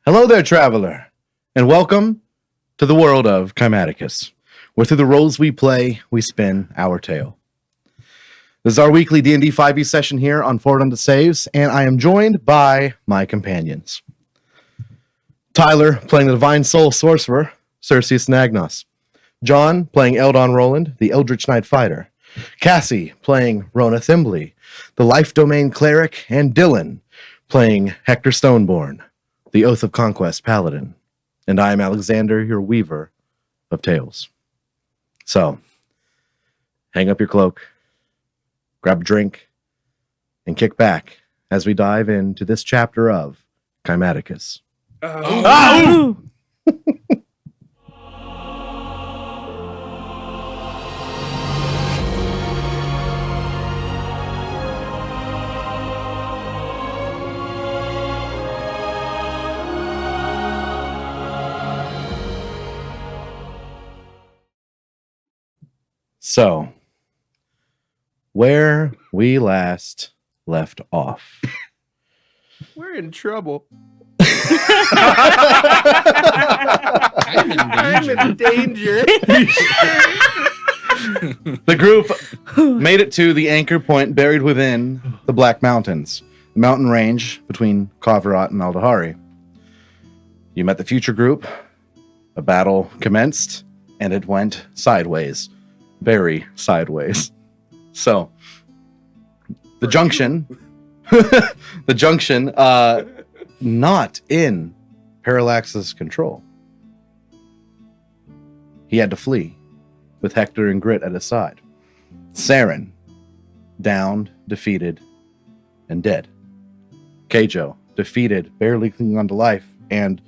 Hello there, traveler, and welcome to the world of Kymaticus, where through the roles we play, we spin our tale. This is our weekly D&D 5e session here on Forward Unto Saves, and I am joined by my companions. Tyler, playing the Divine Soul Sorcerer, Circius Nagnos. John, playing Eldon Roland, the Eldritch Knight Fighter. Cassie, playing Rona Thimbley, the Life Domain Cleric, and Dylan, playing Hector Stoneborn, the Oath of Conquest Paladin. And I am Alexander, your Weaver of Tales. So, hang up your cloak, grab a drink, and kick back as we dive into this chapter of Kymaticus. So, where we last left off. We're in trouble. I'm in danger. The group made it to the anchor point buried within the Black Mountains, the mountain range between Kavrat and Aldahari. You met the future group, a battle commenced, and it went sideways. Very sideways. So, the junction, not in Parallax's control. He had to flee, with Hector and Grit at his side. Saren, downed, defeated, and dead. Keijo, defeated, barely clinging on to life, and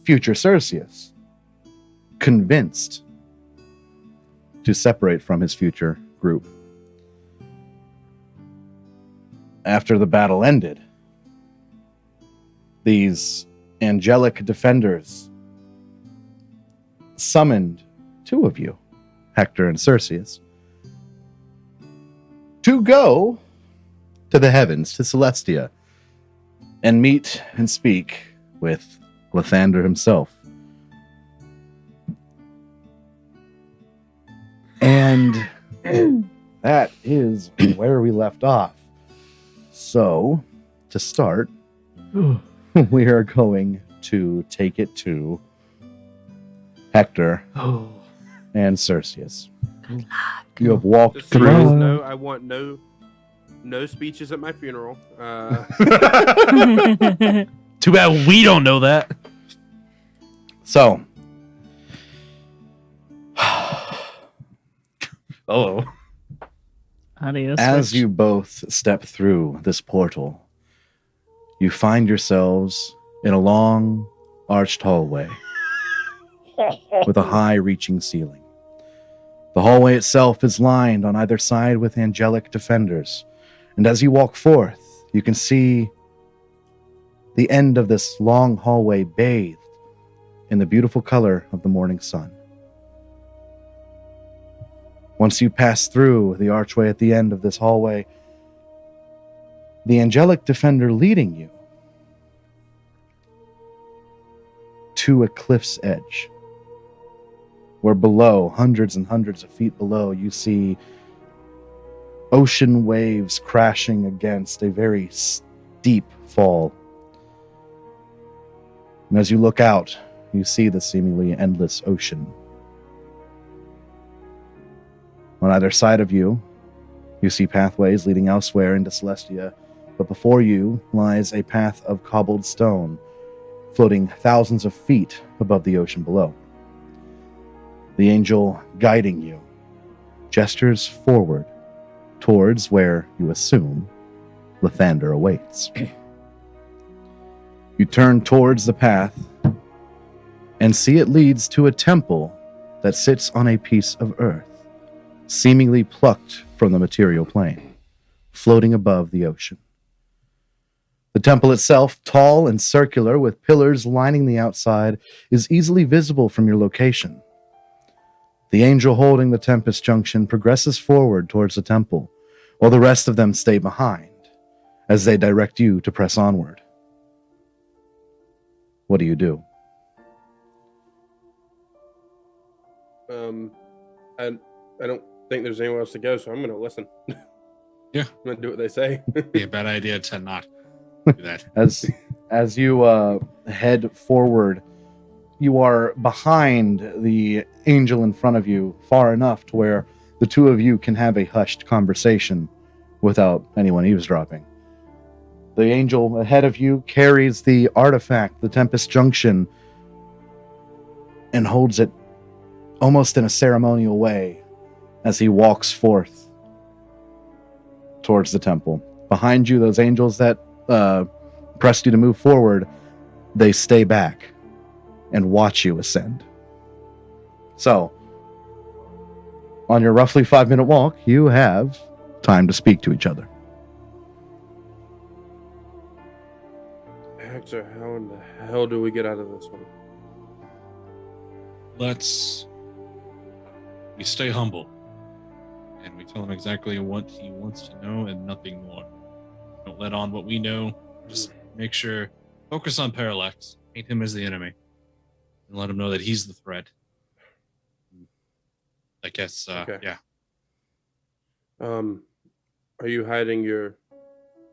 future Circius, convinced to separate from his future group. After the battle ended, these angelic defenders summoned two of you, Hector and Circius, to go to the heavens, to Celestia, and meet and speak with Lathander himself. And that is where we left off. So, to start, we are going to take it to Hector and Circius. You have walked Just so you through. guys know, I want no speeches at my funeral. Too bad we don't know that. So, Adios. as you both step through this portal, you find yourselves in a long, arched hallway with a high reaching ceiling. The hallway itself is lined on either side with angelic defenders, and as you walk forth, you can see the end of this long hallway bathed in the beautiful color of the morning sun. Once you pass through the archway at the end of this hallway, the angelic defender leading you to a cliff's edge, where below, hundreds and hundreds of feet below, you see ocean waves crashing against a very steep fall. And as you look out, you see the seemingly endless ocean. On either side of you, you see pathways leading elsewhere into Celestia, but before you lies a path of cobbled stone, floating thousands of feet above the ocean below. The angel guiding you gestures forward towards where you assume Lathander awaits. You turn towards the path and see it leads to a temple that sits on a piece of earth, seemingly plucked from the material plane, floating above the ocean. The temple itself, tall and circular with pillars lining the outside, is easily visible from your location. The angel holding the Tempest Junction progresses forward towards the temple, while the rest of them stay behind, as they direct you to press onward. What do you do? I don't think there's anywhere else to go, so I'm gonna listen. Yeah. I'm gonna do what they say. Be a bad idea to not do that. As you head forward, you are behind the angel in front of you, far enough to where the two of you can have a hushed conversation without anyone eavesdropping. The angel ahead of you carries the artifact, the Tempest Junction, and holds it almost in a ceremonial way as he walks forth towards the temple. Behind you, those angels that pressed you to move forward, they stay back and watch you ascend. So, on your roughly 5-minute walk, you have time to speak to each other. Hector, how in the hell do we get out of this one? We stay humble. And we tell him exactly what he wants to know and nothing more. Don't let on what we know. Just make sure, focus on Parallax. Paint him as the enemy. And let him know that he's the threat. I guess, Okay. Yeah. Are you hiding your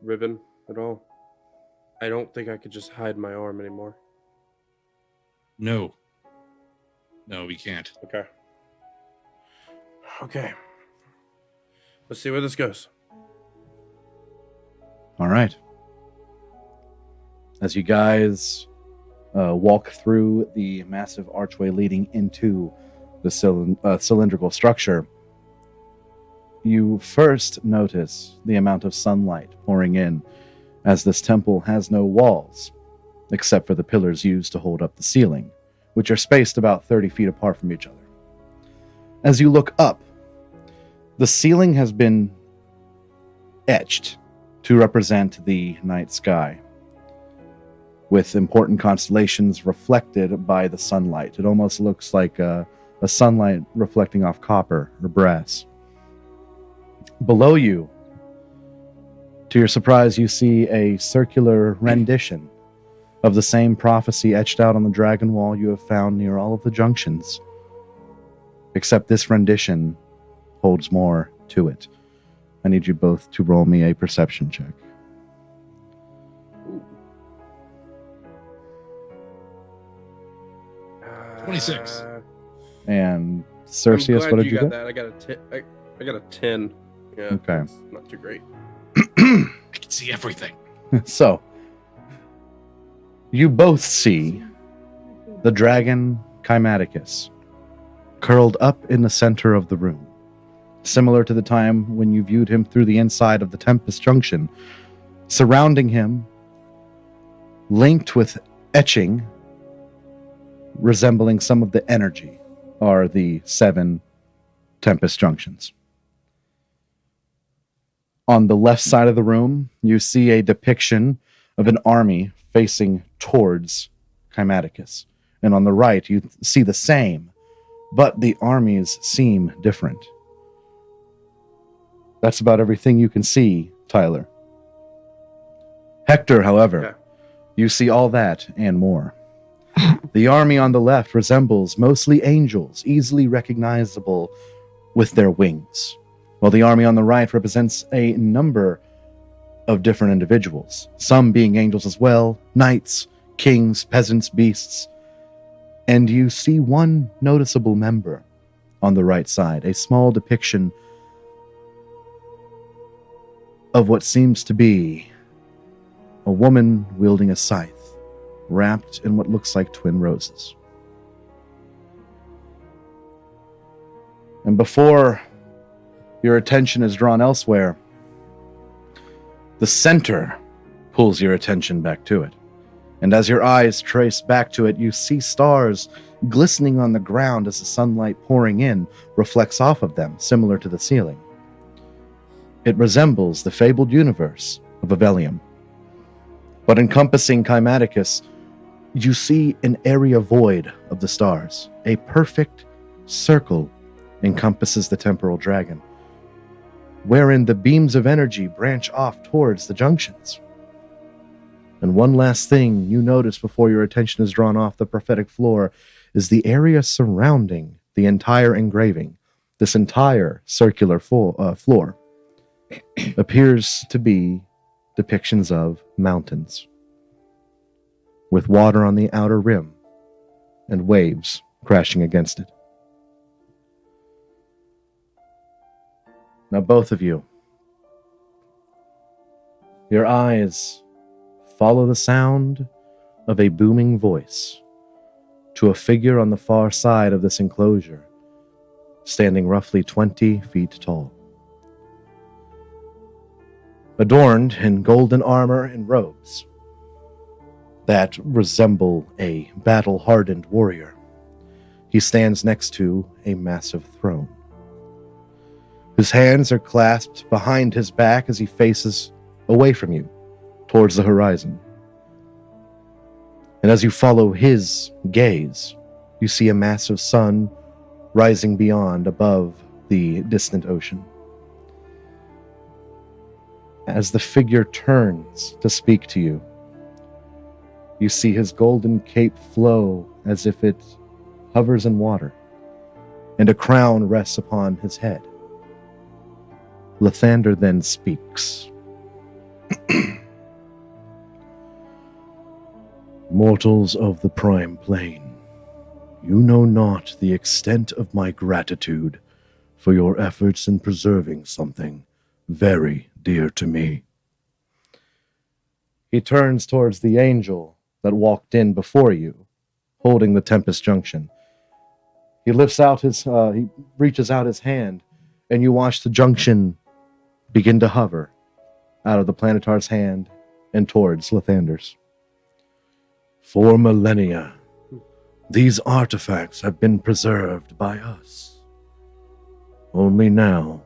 ribbon at all? I don't think I could just hide my arm anymore. No. No, we can't. Okay. Okay. Let's see where this goes. All right. As you guys walk through the massive archway leading into the cylindrical structure, you first notice the amount of sunlight pouring in, as this temple has no walls, except for the pillars used to hold up the ceiling, which are spaced about 30 feet apart from each other. As you look up, the ceiling has been etched to represent the night sky, with important constellations reflected by the sunlight. It almost looks like a sunlight reflecting off copper or brass. Below you, to your surprise, you see a circular rendition of the same prophecy etched out on the dragon wall you have found near all of the junctions. Except this rendition holds more to it. I need you both to roll me a perception check. Ooh. 26. And Circius, what did you get? That. I got a 10. Yeah. Okay. It's not too great. I can see everything. So, you both see the dragon Kymaticus curled up in the center of the room, similar to the time when you viewed him through the inside of the Tempest Junction. Surrounding him, linked with etching resembling some of the energy, are the 7 Tempest Junctions. On the left side of the room, you see a depiction of an army facing towards Kymaticus. And on the right, you see the same, but the armies seem different. That's about everything you can see, Tyler. Hector, however, you see all that and more. The army on the left resembles mostly angels, easily recognizable with their wings, while the army on the right represents a number of different individuals, some being angels as well, knights, kings, peasants, beasts. And you see one noticeable member on the right side, a small depiction of what seems to be a woman wielding a scythe, wrapped in what looks like twin roses. And before your attention is drawn elsewhere, the center pulls your attention back to it. And as your eyes trace back to it, you see stars glistening on the ground as the sunlight pouring in reflects off of them, similar to the ceiling. It resembles the fabled universe of Avelium. But encompassing Kymaticus, you see an area void of the stars. A perfect circle encompasses the temporal dragon, wherein the beams of energy branch off towards the junctions. And one last thing you notice before your attention is drawn off the prophetic floor is the area surrounding the entire engraving. This entire circular floor appears to be depictions of mountains, with water on the outer rim and waves crashing against it. Now, both of you, your eyes follow the sound of a booming voice to a figure on the far side of this enclosure, standing roughly 20 feet tall. Adorned in golden armor and robes that resemble a battle-hardened warrior, he stands next to a massive throne. His hands are clasped behind his back as he faces away from you, towards the horizon. And as you follow his gaze, you see a massive sun rising beyond above the distant ocean. As the figure turns to speak to you, you see his golden cape flow as if it hovers in water, and a crown rests upon his head. Lathander then speaks. Mortals of the Prime Plane, you know not the extent of my gratitude for your efforts in preserving something very dear to me. He turns towards the angel that walked in before you, holding the Tempest Junction. He reaches out his hand, and you watch the junction begin to hover out of the Planetar's hand and towards Lathander's. For millennia, these artifacts have been preserved by us, only now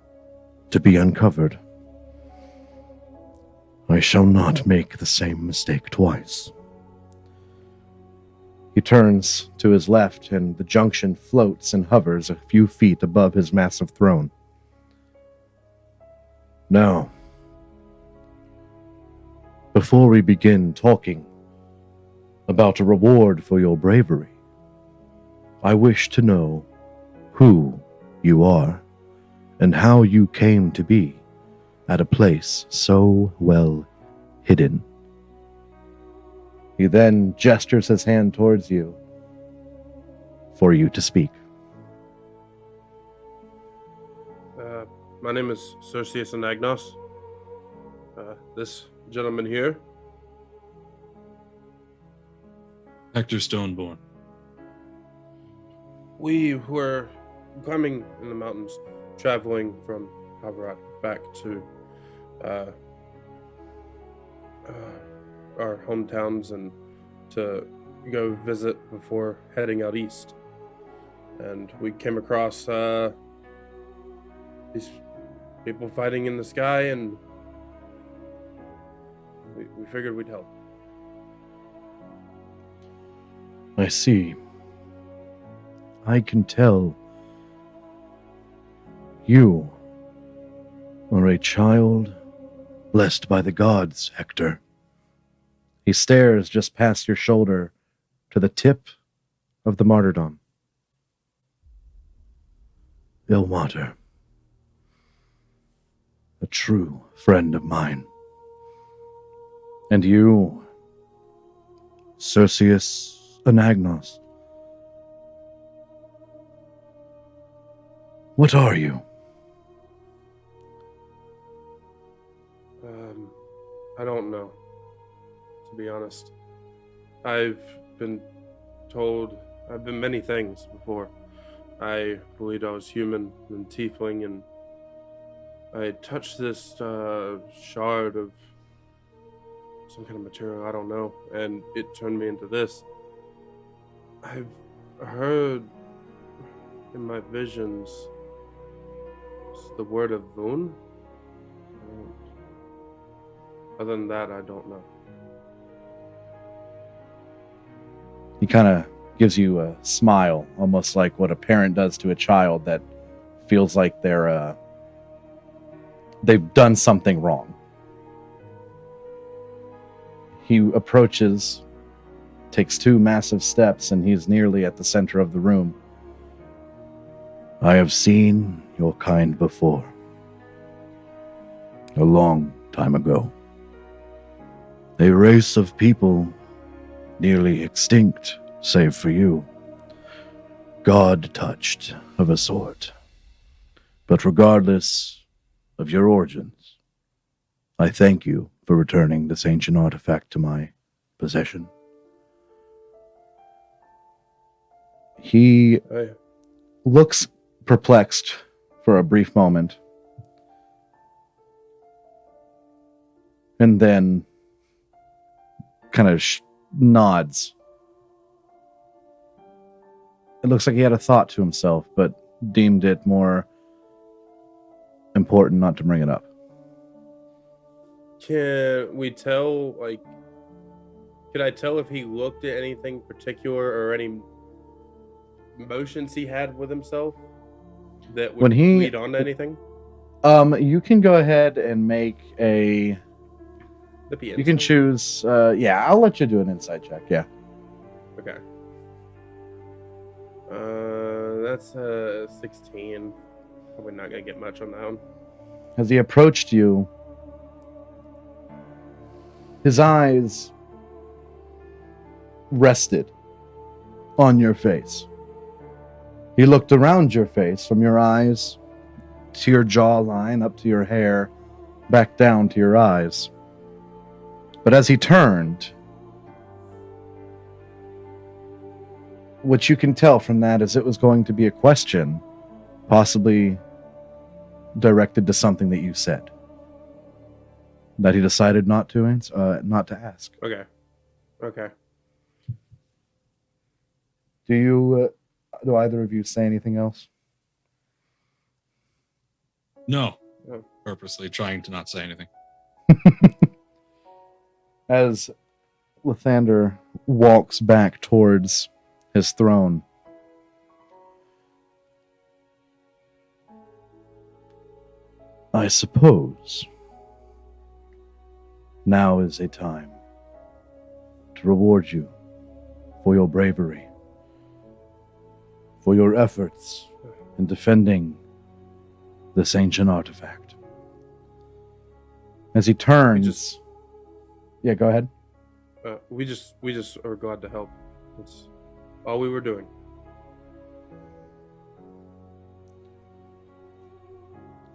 to be uncovered. I shall not make the same mistake twice. He turns to his left, and the junction floats and hovers a few feet above his massive throne. Now, before we begin talking about a reward for your bravery, I wish to know who you are and how you came to be at a place so well hidden. He then gestures his hand towards you for you to speak. My name is Circius and Agnos. This gentleman here, Hector Stoneborn. we were climbing in the mountains, traveling from Havarat back to our hometowns and to go visit before heading out east. And we came across these people fighting in the sky, and we figured we'd help. I see. I can tell you are a child blessed by the gods, Hector. He stares just past your shoulder to the tip of the martyrdom. Ilmater, a true friend of mine. And you, Circius Anagnos, what are you? I don't know, to be honest. I've been many things before. I believed I was human and tiefling, and I touched this shard of some kind of material, I don't know, and it turned me into this. I've heard in my visions the word of Voon. Other than that, I don't know. He kind of gives you a smile, almost like what a parent does to a child that feels like they've done something wrong. He approaches, takes 2 massive steps, and he's nearly at the center of the room. I have seen your kind before. A long time ago. A race of people nearly extinct, save for you. God-touched of a sort. But regardless of your origins, I thank you for returning this ancient artifact to my possession. He looks perplexed for a brief moment, and then kind of nods. It looks like he had a thought to himself, but deemed it more important not to bring it up. Can we tell, could I tell if he looked at anything particular or any motions he had with himself that would lead on to anything? You can go ahead and make a... You can choose... I'll let you do an insight check, yeah. Okay. That's 16. Probably not going to get much on that one. As he approached you, his eyes rested on your face. He looked around your face, from your eyes to your jawline, up to your hair, back down to your eyes. But as he turned, what you can tell from that is it was going to be a question, possibly directed to something that you said, that he decided not to ask. Okay. Do either of you say anything else? No. Oh. Purposely trying to not say anything. As Lathander walks back towards his throne, I suppose now is a time to reward you for your bravery, for your efforts in defending this ancient artifact. As he turns... Yeah, go ahead. We just are glad to help. That's all we were doing.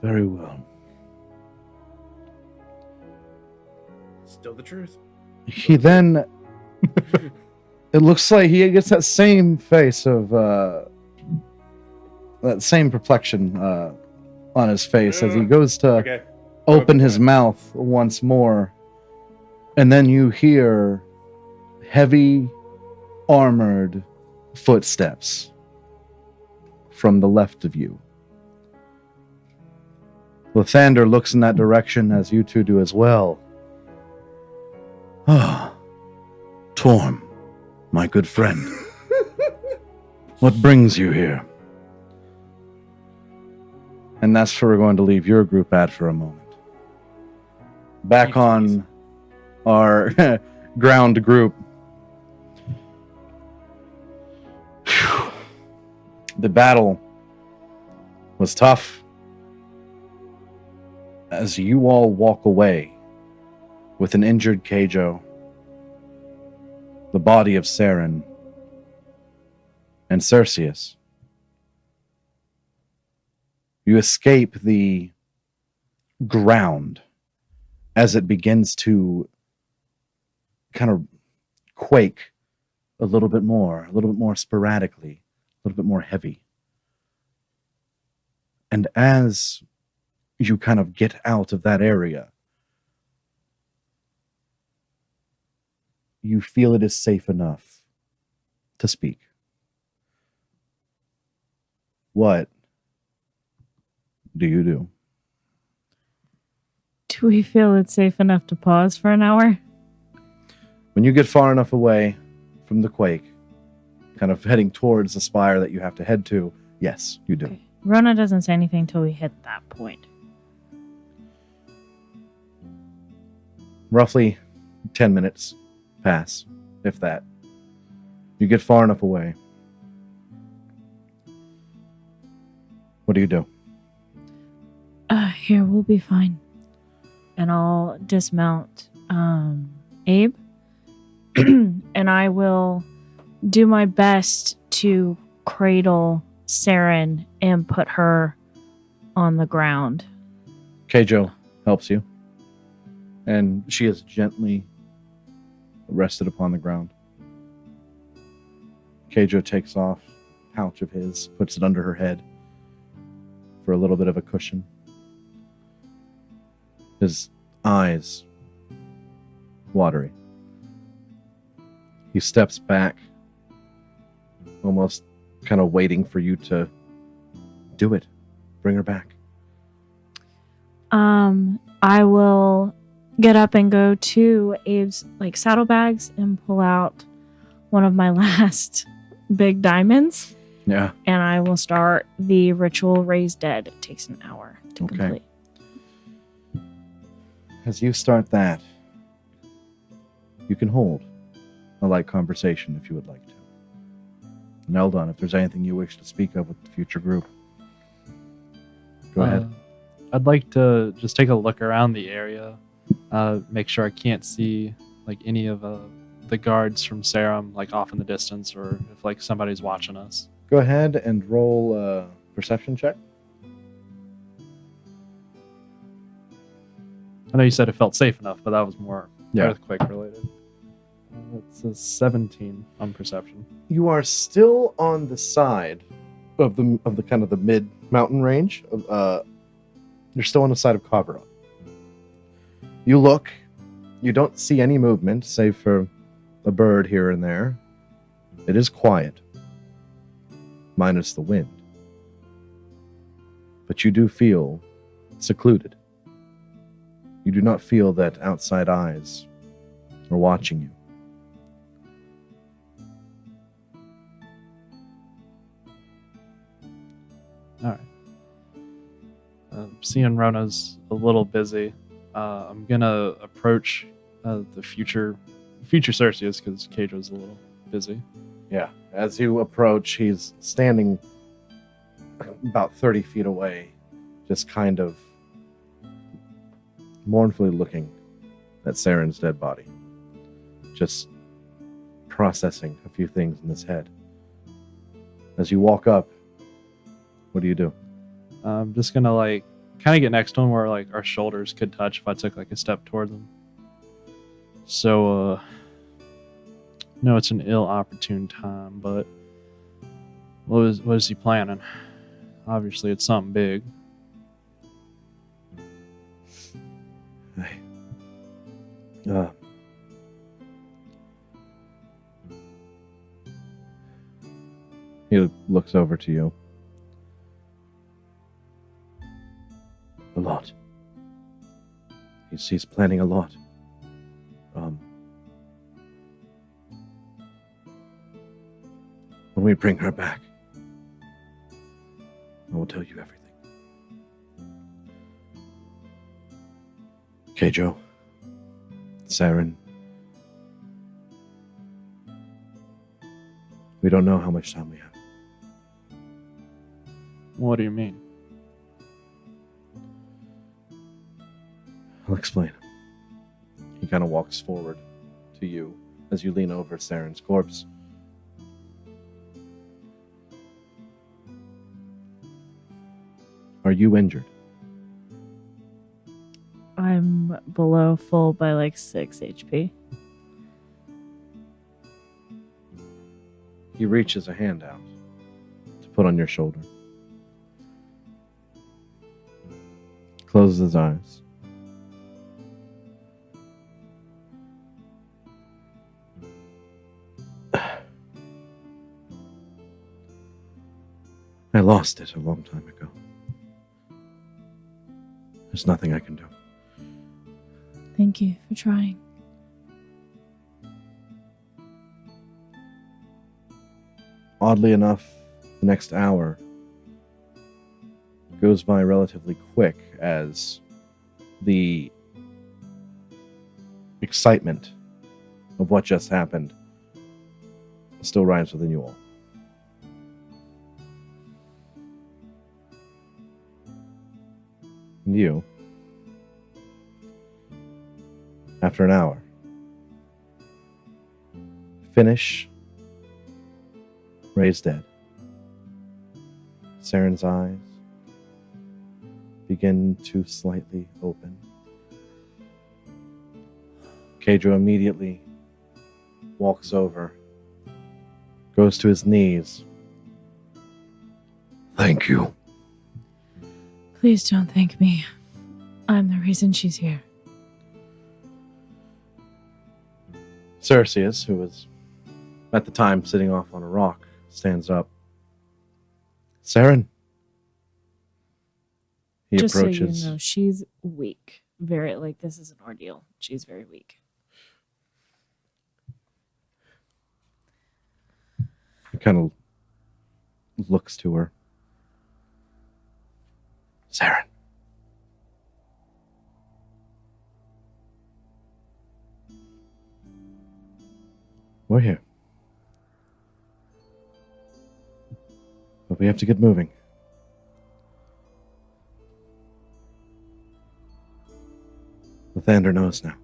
Very well. Still the truth. He then... It looks like he gets that same face of... that same perplexion on his face as he goes to open his mouth once more. And then you hear heavy, armored footsteps from the left of you. Lathander looks in that direction as you two do as well. Ah, Torm, my good friend. What brings you here? And that's where we're going to leave your group at for a moment. Back on our ground group. Whew. The battle was tough. As you all walk away with an injured Keijo, the body of Saren, and Circius, you escape the ground as it begins to kind of quake a little bit more sporadically, a little bit more heavy. And as you kind of get out of that area, you feel it is safe enough to speak. What do you do? Do we feel it's safe enough to pause for an hour? When you get far enough away from the quake, kind of heading towards the spire that you have to head to, yes, you do. Okay. Rona doesn't say anything till we hit that point. Roughly 10 minutes pass, if that. You get far enough away. What do you do? Here, we'll be fine. And I'll dismount Abe. And I will do my best to cradle Saren and put her on the ground. Keijo helps you. And she is gently rested upon the ground. Keijo takes off a pouch of his, puts it under her head for a little bit of a cushion. His eyes watery. He steps back, almost kind of waiting for you to do it. Bring her back. I will get up and go to Abe's saddlebags and pull out one of my last big diamonds. Yeah. And I will start the ritual Raise Dead. It takes an hour to Okay. complete. As you start that, you can hold a light conversation if you would like to. And Eldon, if there's anything you wish to speak of with the future group, go ahead. I'd like to just take a look around the area, make sure I can't see any of the guards from Sarum off in the distance, or if somebody's watching us. Go ahead and roll a perception check. I know you said it felt safe enough, but that was more Yeah. earthquake related. It's a 17 on perception. You are still on the side of the kind of the mid mountain range. You're still on the side of Kavra. You look, you don't see any movement save for a bird here and there. It is quiet, minus the wind. But you do feel secluded. You do not feel that outside eyes are watching you. All right. Seeing Rona's a little busy, I'm gonna approach the future Circius because Keijo's a little busy. Yeah. As you approach, he's standing about 30 feet away, just kind of mournfully looking at Saren's dead body. Just processing a few things in his head. As you walk up, what do? I'm just gonna kind of get next to him where our shoulders could touch if I took a step toward them. So no, it's an ill opportune time, but what is he planning? Obviously it's something big. He looks over to you. A lot. He's planning a lot. When we bring her back, I will tell you everything. Keijo, Saren, we don't know how much time we have. What do you mean? I'll explain. He kind of walks forward to you as you lean over Saren's corpse. Are you injured? I'm below full by 6 HP. He reaches a hand out to put on your shoulder. Closes his eyes. I lost it a long time ago. There's nothing I can do. Thank you for trying. Oddly enough, the next hour goes by relatively quick as the excitement of what just happened still rhymes within you all. And you, after an hour, finish Ray's dead. Saren's eyes begin to slightly open. Kedro immediately walks over, goes to his knees. Thank you. Please don't thank me. I'm the reason she's here. Circius, who was at the time sitting off on a rock, stands up. Saren. He Just approaches. so you know, she's weak. This is an ordeal. She's very weak. He kind of looks to her. Saren. We're here. But we have to get moving. Lathander knows now.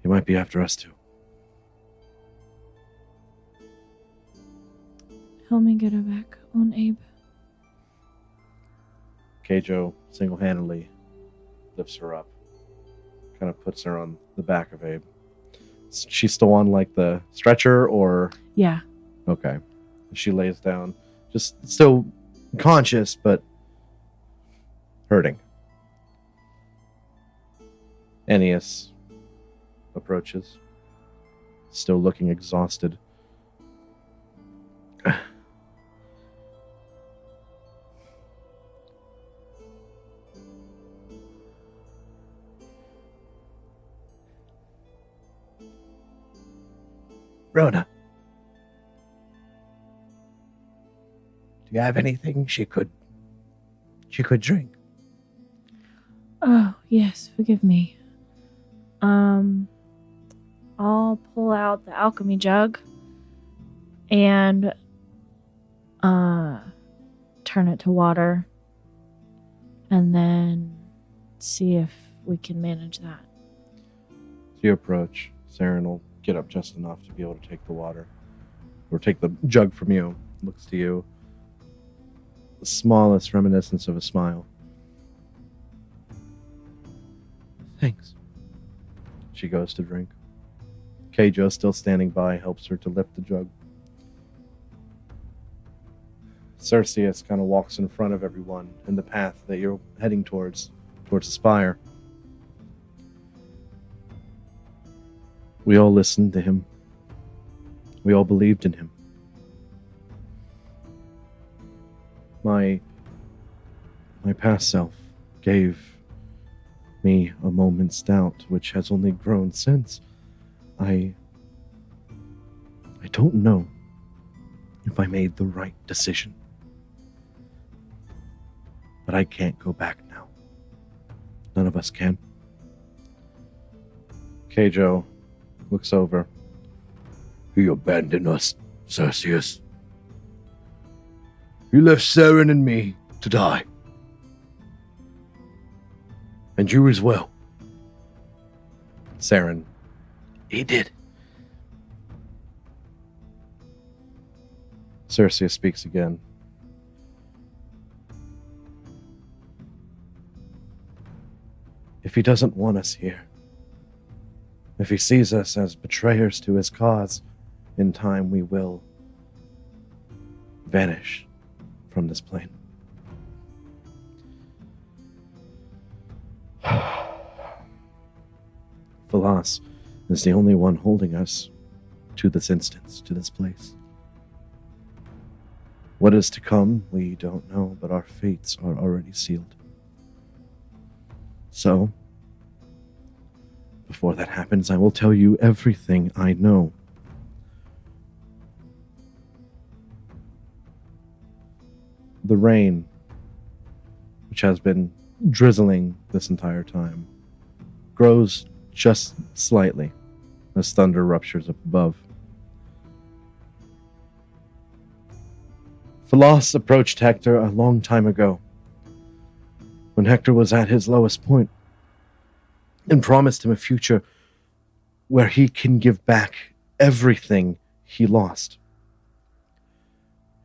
He might be after us too. Help me get her back on Abe. Keijo single-handedly lifts her up. Kind of puts her on the back of Abe. She's still on like the stretcher or... Yeah. Okay. She lays down. Just still conscious, but hurting. Ennius approaches. Still looking exhausted. Rona, do you have anything she could drink? Oh, yes, forgive me. I'll pull out the alchemy jug and turn it to water and then see if we can manage that. As you approach, Saren will get up just enough to be able to take the water. Or take the jug from you. Looks to you. The smallest reminiscence of a smile. Thanks. She goes to drink. Keijo, still standing by, helps her to lift the jug. Circius kind of walks in front of everyone in the path that you're heading towards the spire. We all listened to him. We all believed in him. My past self gave me a moment's doubt, which has only grown since. I don't know if I made the right decision. But I can't go back now. None of us can. Keijo looks over. He abandoned us, Circius. You left Saren and me to die. And you as well. Saren. He did. Circius speaks again. If he doesn't want us here, if he sees us as betrayers to his cause, in time we will vanish from this plane. Velas is the only one holding us to this instance, to this place. What is to come, we don't know, but our fates are already sealed. So, before that happens, I will tell you everything I know. The rain, which has been drizzling this entire time, grows just slightly as thunder ruptures up above. Philos approached Hector a long time ago, when Hector was at his lowest point, and promised him a future where he can give back everything he lost.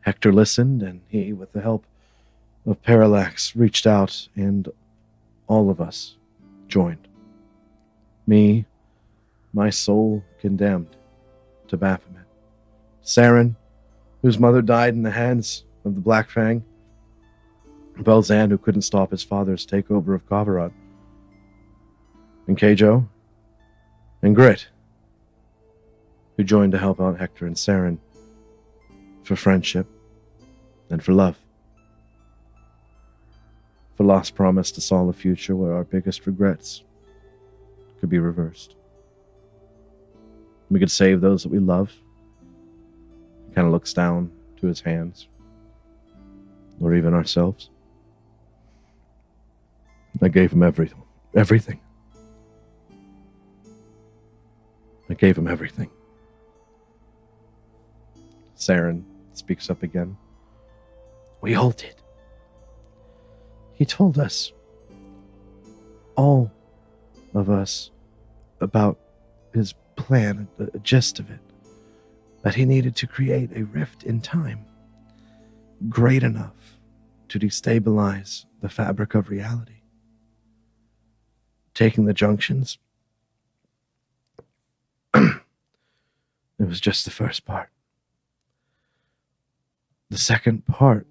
Hector listened, and he, with the help of Parallax, reached out, and all of us joined. Me, my soul condemned to Baphomet. Saren, whose mother died in the hands of the Black Fang. Belzan, who couldn't stop his father's takeover of Kavarad. And Keijo, and Grit, who joined to help out Hector and Saren for friendship and for love. Philos promised us all a future where our biggest regrets could be reversed. We could save those that we love. He kind of looks down to his hands, or even ourselves. I gave him everything. I gave him everything. Saren speaks up again. We all did. He told us, all of us, about his plan, the gist of it, that he needed to create a rift in time great enough to destabilize the fabric of reality. Taking the junctions, it was just the first part. The second part,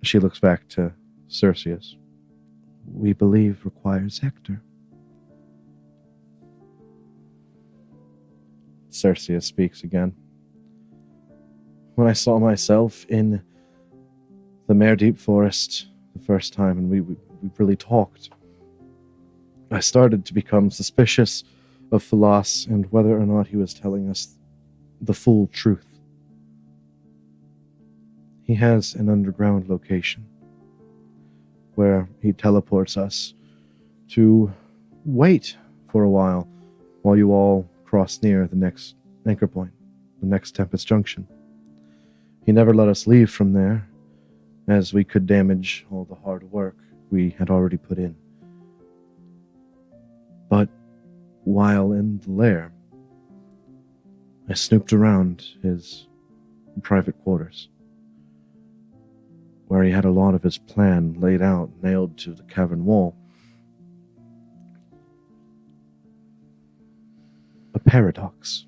she looks back to Circius, we believe requires Hector. Circius speaks again. When I saw myself in the Mare Deep Forest the first time, and we really talked, I started to become suspicious of Philos and whether or not he was telling us the full truth. He has an underground location where he teleports us to wait for a while you all cross near the next anchor point, the next Tempest Junction. He never let us leave from there, as we could damage all the hard work we had already put in. But while in the lair, I snooped around his private quarters, where he had a lot of his plan laid out, nailed to the cavern wall. A paradox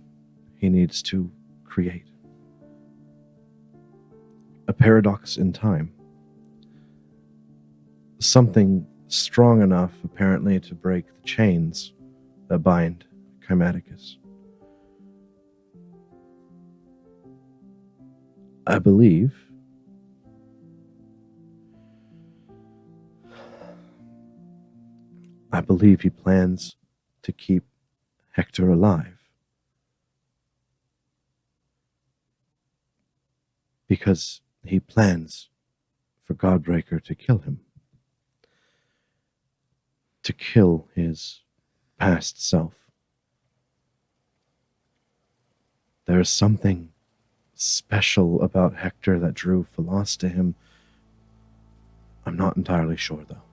he needs to create. A paradox in time. Something strong enough, apparently, to break the chains that bind Kymaticus. I believe he plans to keep Hector alive. Because he plans for Godbreaker to kill him. To kill his past self. There is something special about Hector that drew Philos to him. I'm not entirely sure, though.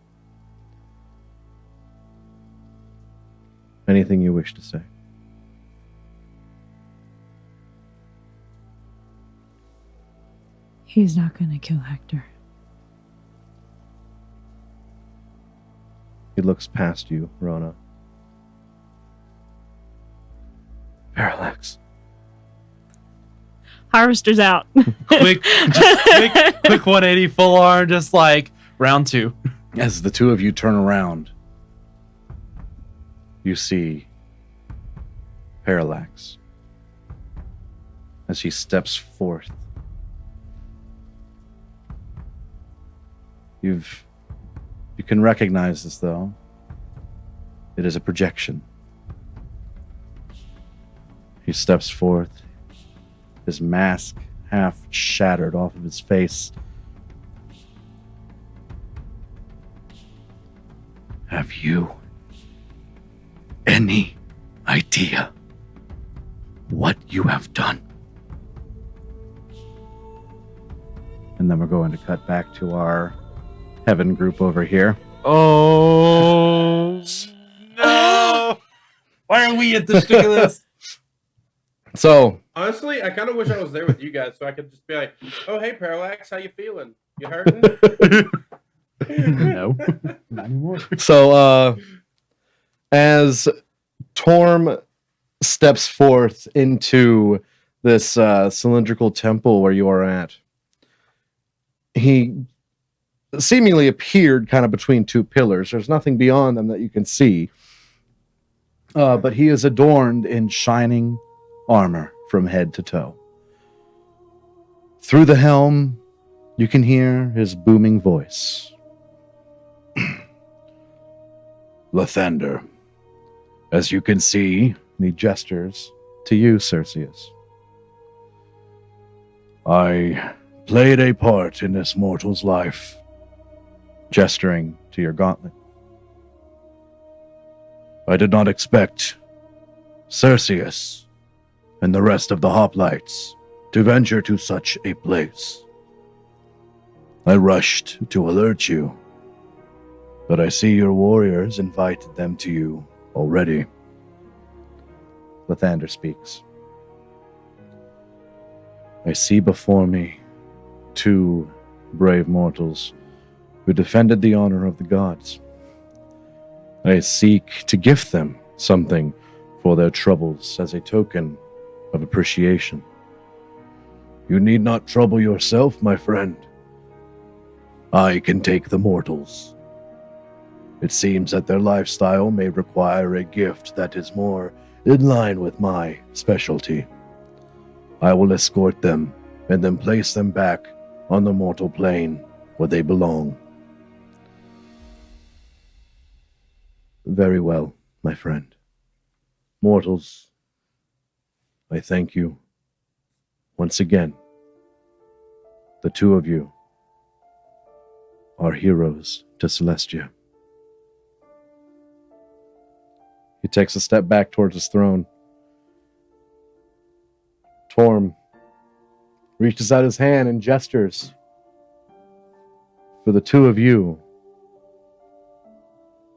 Anything you wish to say? He's not going to kill Hector. He looks past you, Rona. Parallax. Harvester's out. quick 180 full arm, just like round two. As the two of you turn around, you see Parallax as he steps forth. You can recognize this, though. It is a projection. He steps forth, his mask half shattered off of his face. Have you idea what you have done. And then we're going to cut back to our heaven group over here. Oh no! Why are we at the stick of this? So, Honestly, I kind of wish I was there with you guys so I could just be like, "Oh, hey, Parallax, how you feeling? You hurting?" No, not anymore. As Torm steps forth into this cylindrical temple where you are at, he seemingly appeared kind of between two pillars. There's nothing beyond them that you can see. But he is adorned in shining armor from head to toe. Through the helm, you can hear his booming voice. Lathander, as you can see, he gestures to you, Circius. I played a part in this mortal's life, gesturing to your gauntlet. I did not expect Circius and the rest of the hoplites to venture to such a place. I rushed to alert you, but I see your warriors invited them to you already. Lathander speaks. I see before me 2 brave mortals who defended the honor of the gods. I seek to gift them something for their troubles as a token of appreciation. You need not trouble yourself, my friend. I can take the mortals. It seems that their lifestyle may require a gift that is more in line with my specialty. I will escort them and then place them back on the mortal plane where they belong. Very well, my friend. Mortals, I thank you once again. The 2 of you are heroes to Celestia. He takes a step back towards his throne. Torm reaches out his hand and gestures for the 2 of you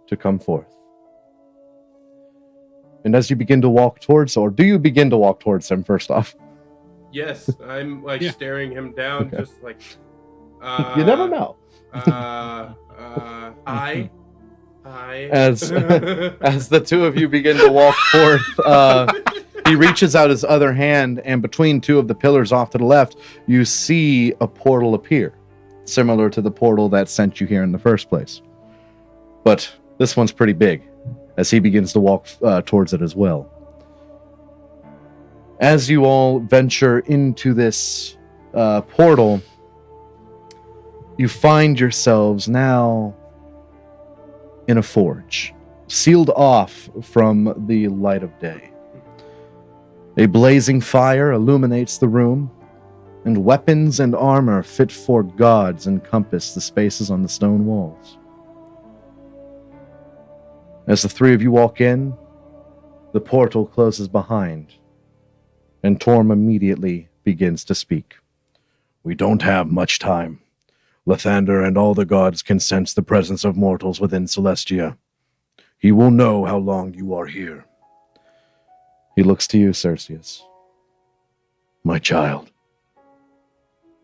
to come forth. And as you begin to walk towards, or do you begin to walk towards him first off? Yes, I'm like staring him down, Okay. just like. You never know. Hi. As the 2 of you begin to walk forth, he reaches out his other hand, and between 2 of the pillars off to the left, you see a portal appear, similar to the portal that sent you here in the first place. But this one's pretty big, as he begins to walk towards it as well. As you all venture into this portal, you find yourselves now in a forge, sealed off from the light of day. A blazing fire illuminates the room, and weapons and armor fit for gods encompass the spaces on the stone walls. As the 3 of you walk in, the portal closes behind, and Torm immediately begins to speak. We don't have much time. Lathander and all the gods can sense the presence of mortals within Celestia. He will know how long you are here. He looks to you, Circius. My child,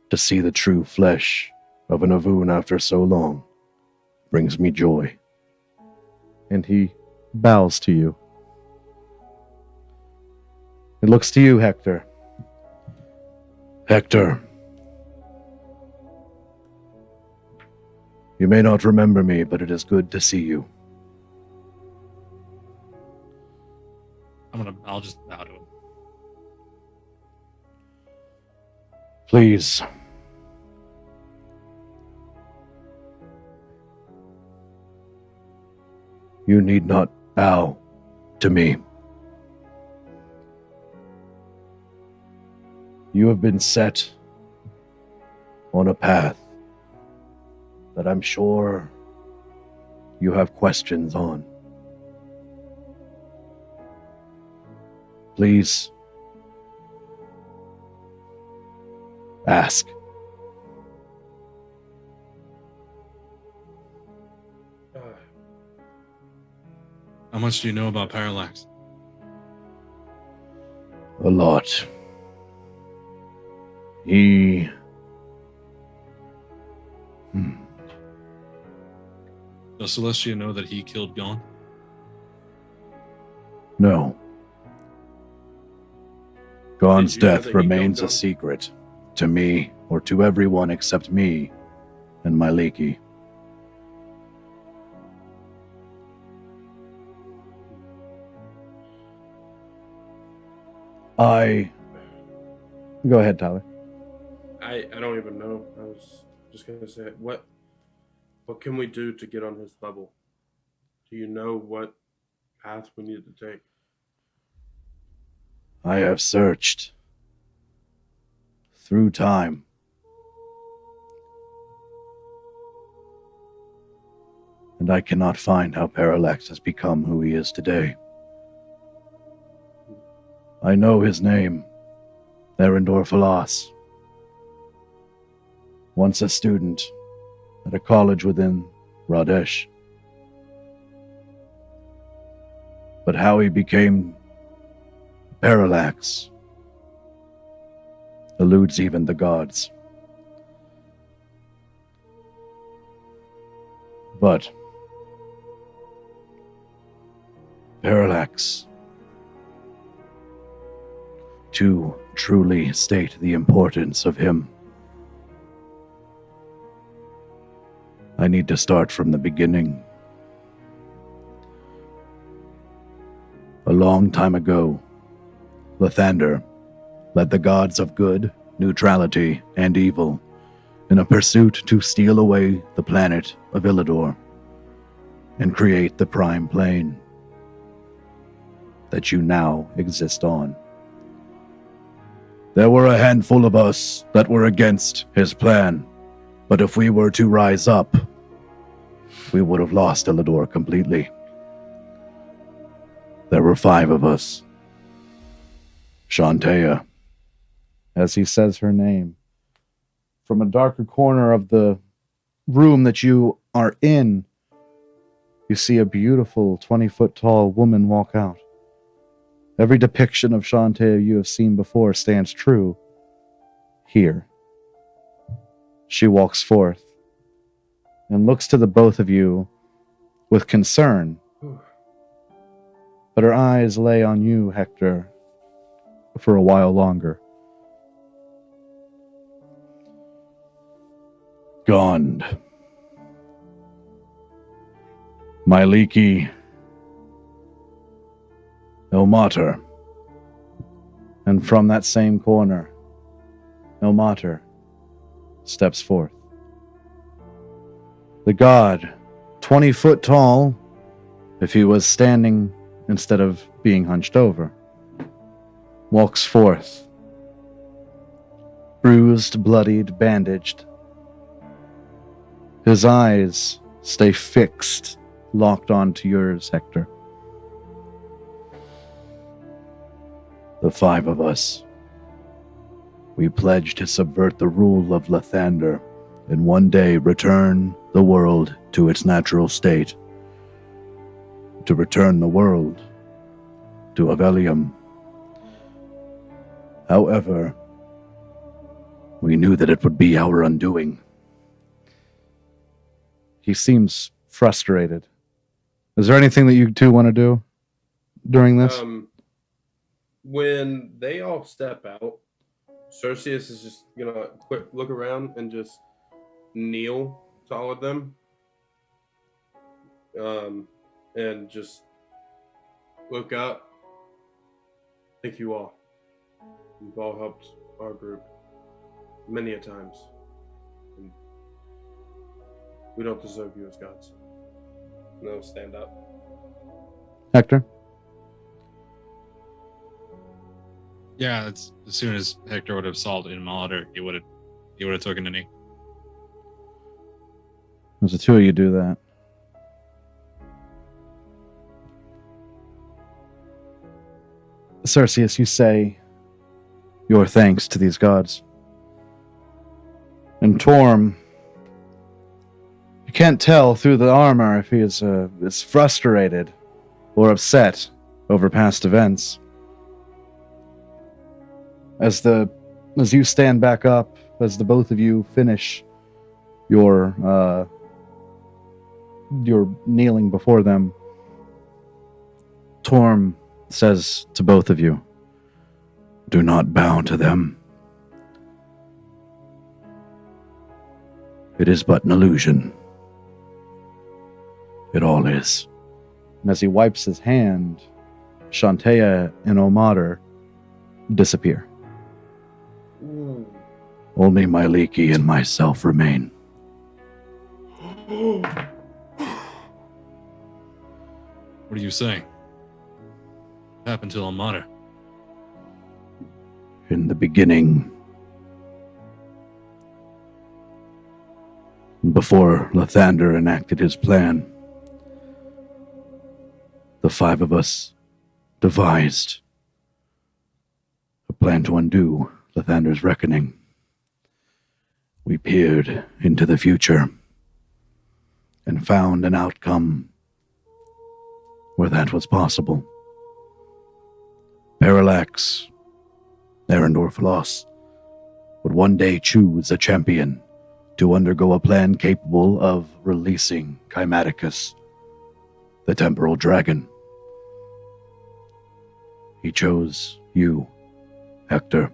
to see the true flesh of an Avoon after so long brings me joy. And he bows to you. He looks to you, Hector. Hector, you may not remember me, but it is good to see you. I'll just bow to him. Please. You need not bow to me. You have been set on a path that I'm sure you have questions on. Please. Ask. How much do you know about Parallax? A lot. He... Does Celestia know that he killed Gon? No. Gon's Did you know death that he remains killed a Gon? secret to me or to everyone except me and my Leaky. Go ahead, Tyler. I don't even know. I was just gonna say, what can we do to get on his level? Do you know what path we need to take? I have searched through time. And I cannot find how Parallax has become who he is today. I know his name, Erendor Falas. Once a student at a college within Radesh. But how he became Parallax eludes even the gods. But Parallax, to truly state the importance of him, I need to start from the beginning. A long time ago, Lathander led the gods of good, neutrality, and evil in a pursuit to steal away the planet of Illidor and create the Prime Plane that you now exist on. There were a handful of us that were against his plan, but if we were to rise up, we would have lost Illidor completely. There were 5 of us. Shantea, as he says her name, from a darker corner of the room that you are in, you see a beautiful 20-foot-tall woman walk out. Every depiction of Shantea you have seen before stands true here. She walks forth and looks to the both of you with concern. But her eyes lay on you, Hector, for a while longer. Gond. My Leaky. Ilmater. And from that same corner, Ilmater steps forth. The god, 20 foot tall, if he was standing instead of being hunched over, walks forth, bruised, bloodied, bandaged. His eyes stay fixed, locked onto yours, Hector. The 5 of us, we pledge to subvert the rule of Lathander and one day return the world to its natural state. To return the world to Avelium. However, we knew that it would be our undoing. He seems frustrated. Is there anything that you two want to do during this? When they all step out, Circius is just gonna quick look around and just kneel to all of them, and just look up. Thank you all. You've all helped our group many a times. And we don't deserve you as gods. And they'll stand up. Hector? Yeah, it's, as soon as Hector would have assaulted Molitor, he would have taken a knee. As the two of you do that, Circius, you say your thanks to these gods. And Torm, you can't tell through the armor if he is frustrated or upset over past events. As you stand back up, as the both of you finish your kneeling before them, Torm says to both of you, "Do not bow to them. It is but an illusion. It all is." And as he wipes his hand, Shantea and Omater disappear. Only Myliki and myself remain. What are you saying? What happened to Almada? In the beginning, before Lathander enacted his plan, the five of us devised a plan to undo Lathander's reckoning. We peered into the future and found an outcome where that was possible. Parallax, Arendorf would one day choose a champion to undergo a plan capable of releasing Kymaticus, the temporal dragon. He chose you, Hector.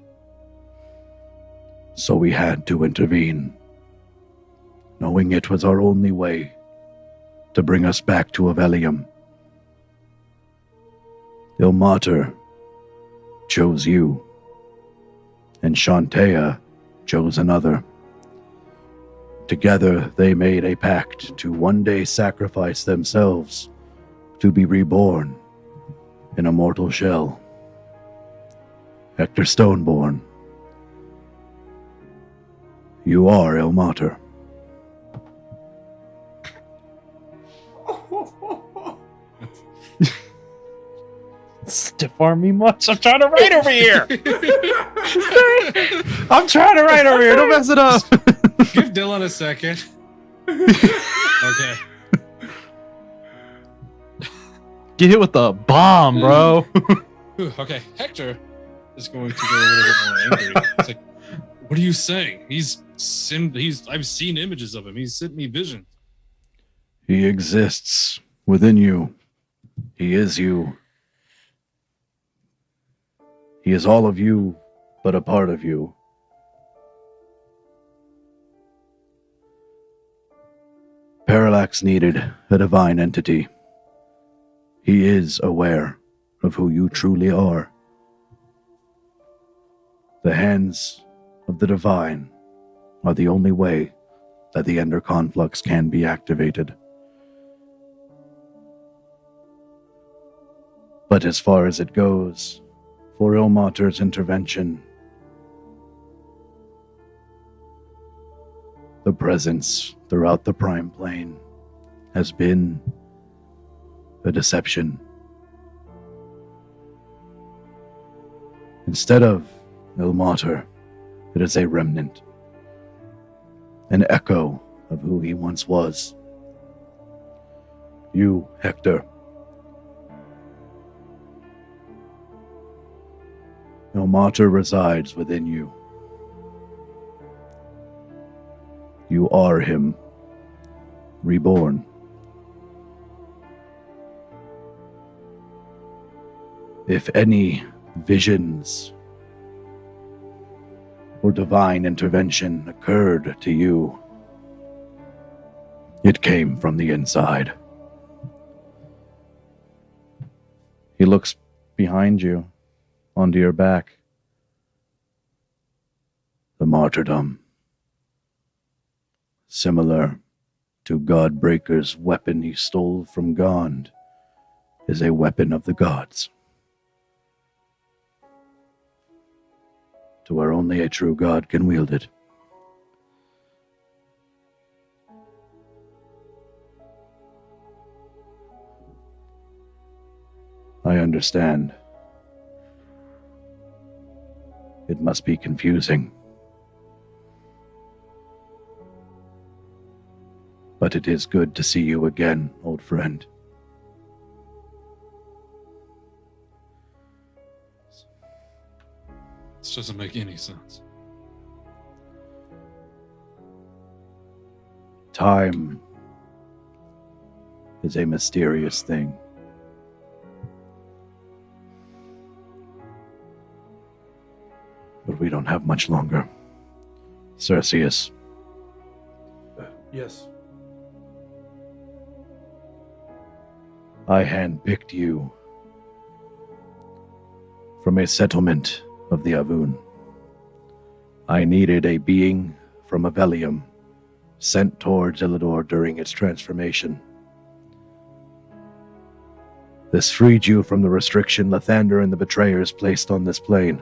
So we had to intervene, knowing it was our only way to bring us back to Avelium. Ilmater chose you, and Shantea chose another. Together they made a pact to one day sacrifice themselves to be reborn in a mortal shell. Hector Stoneborn, you are Ilmater. Stiff arm me much. I'm trying to write over here. I'm trying to write over here. Don't mess it up. Give Dylan a second. Okay. Get hit with the bomb, bro. Whew, okay. Hector is going to go a little bit more angry. It's like, what are you saying? I've seen images of him. He's sent me visions. He exists within you. He is you. He is all of you, but a part of you. Parallax needed a divine entity. He is aware of who you truly are. The hands of the divine are the only way that the Ender Conflux can be activated. But as far as it goes, for Ilmater's intervention, the presence throughout the Prime Plane has been a deception. Instead of Ilmater, it is a remnant, an echo of who he once was. You, Hector. Ilmater resides within you. You are him, reborn. If any visions or divine intervention occurred to you, it came from the inside. He looks behind you, onto your back. The martyrdom, similar to Godbreaker's weapon he stole from Gond, is a weapon of the gods. To where only a true god can wield it. I understand. It must be confusing. But it is good to see you again, old friend. This doesn't make any sense. Time is a mysterious thing. But we don't have much longer. Circius, Yes. I handpicked you from a settlement of the Avun. I needed a being from Avelium sent towards Illidor during its transformation. This freed you from the restriction Lathander and the Betrayers placed on this plane.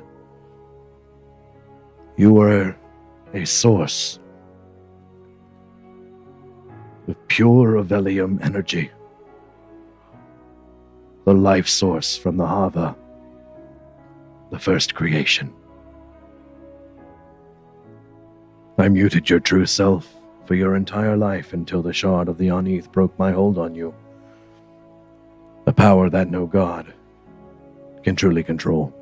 You were a source of pure Avelium energy. The life source from the Hava, the first creation. I muted your true self for your entire life until the shard of the Anith broke my hold on you. A power that no god can truly control.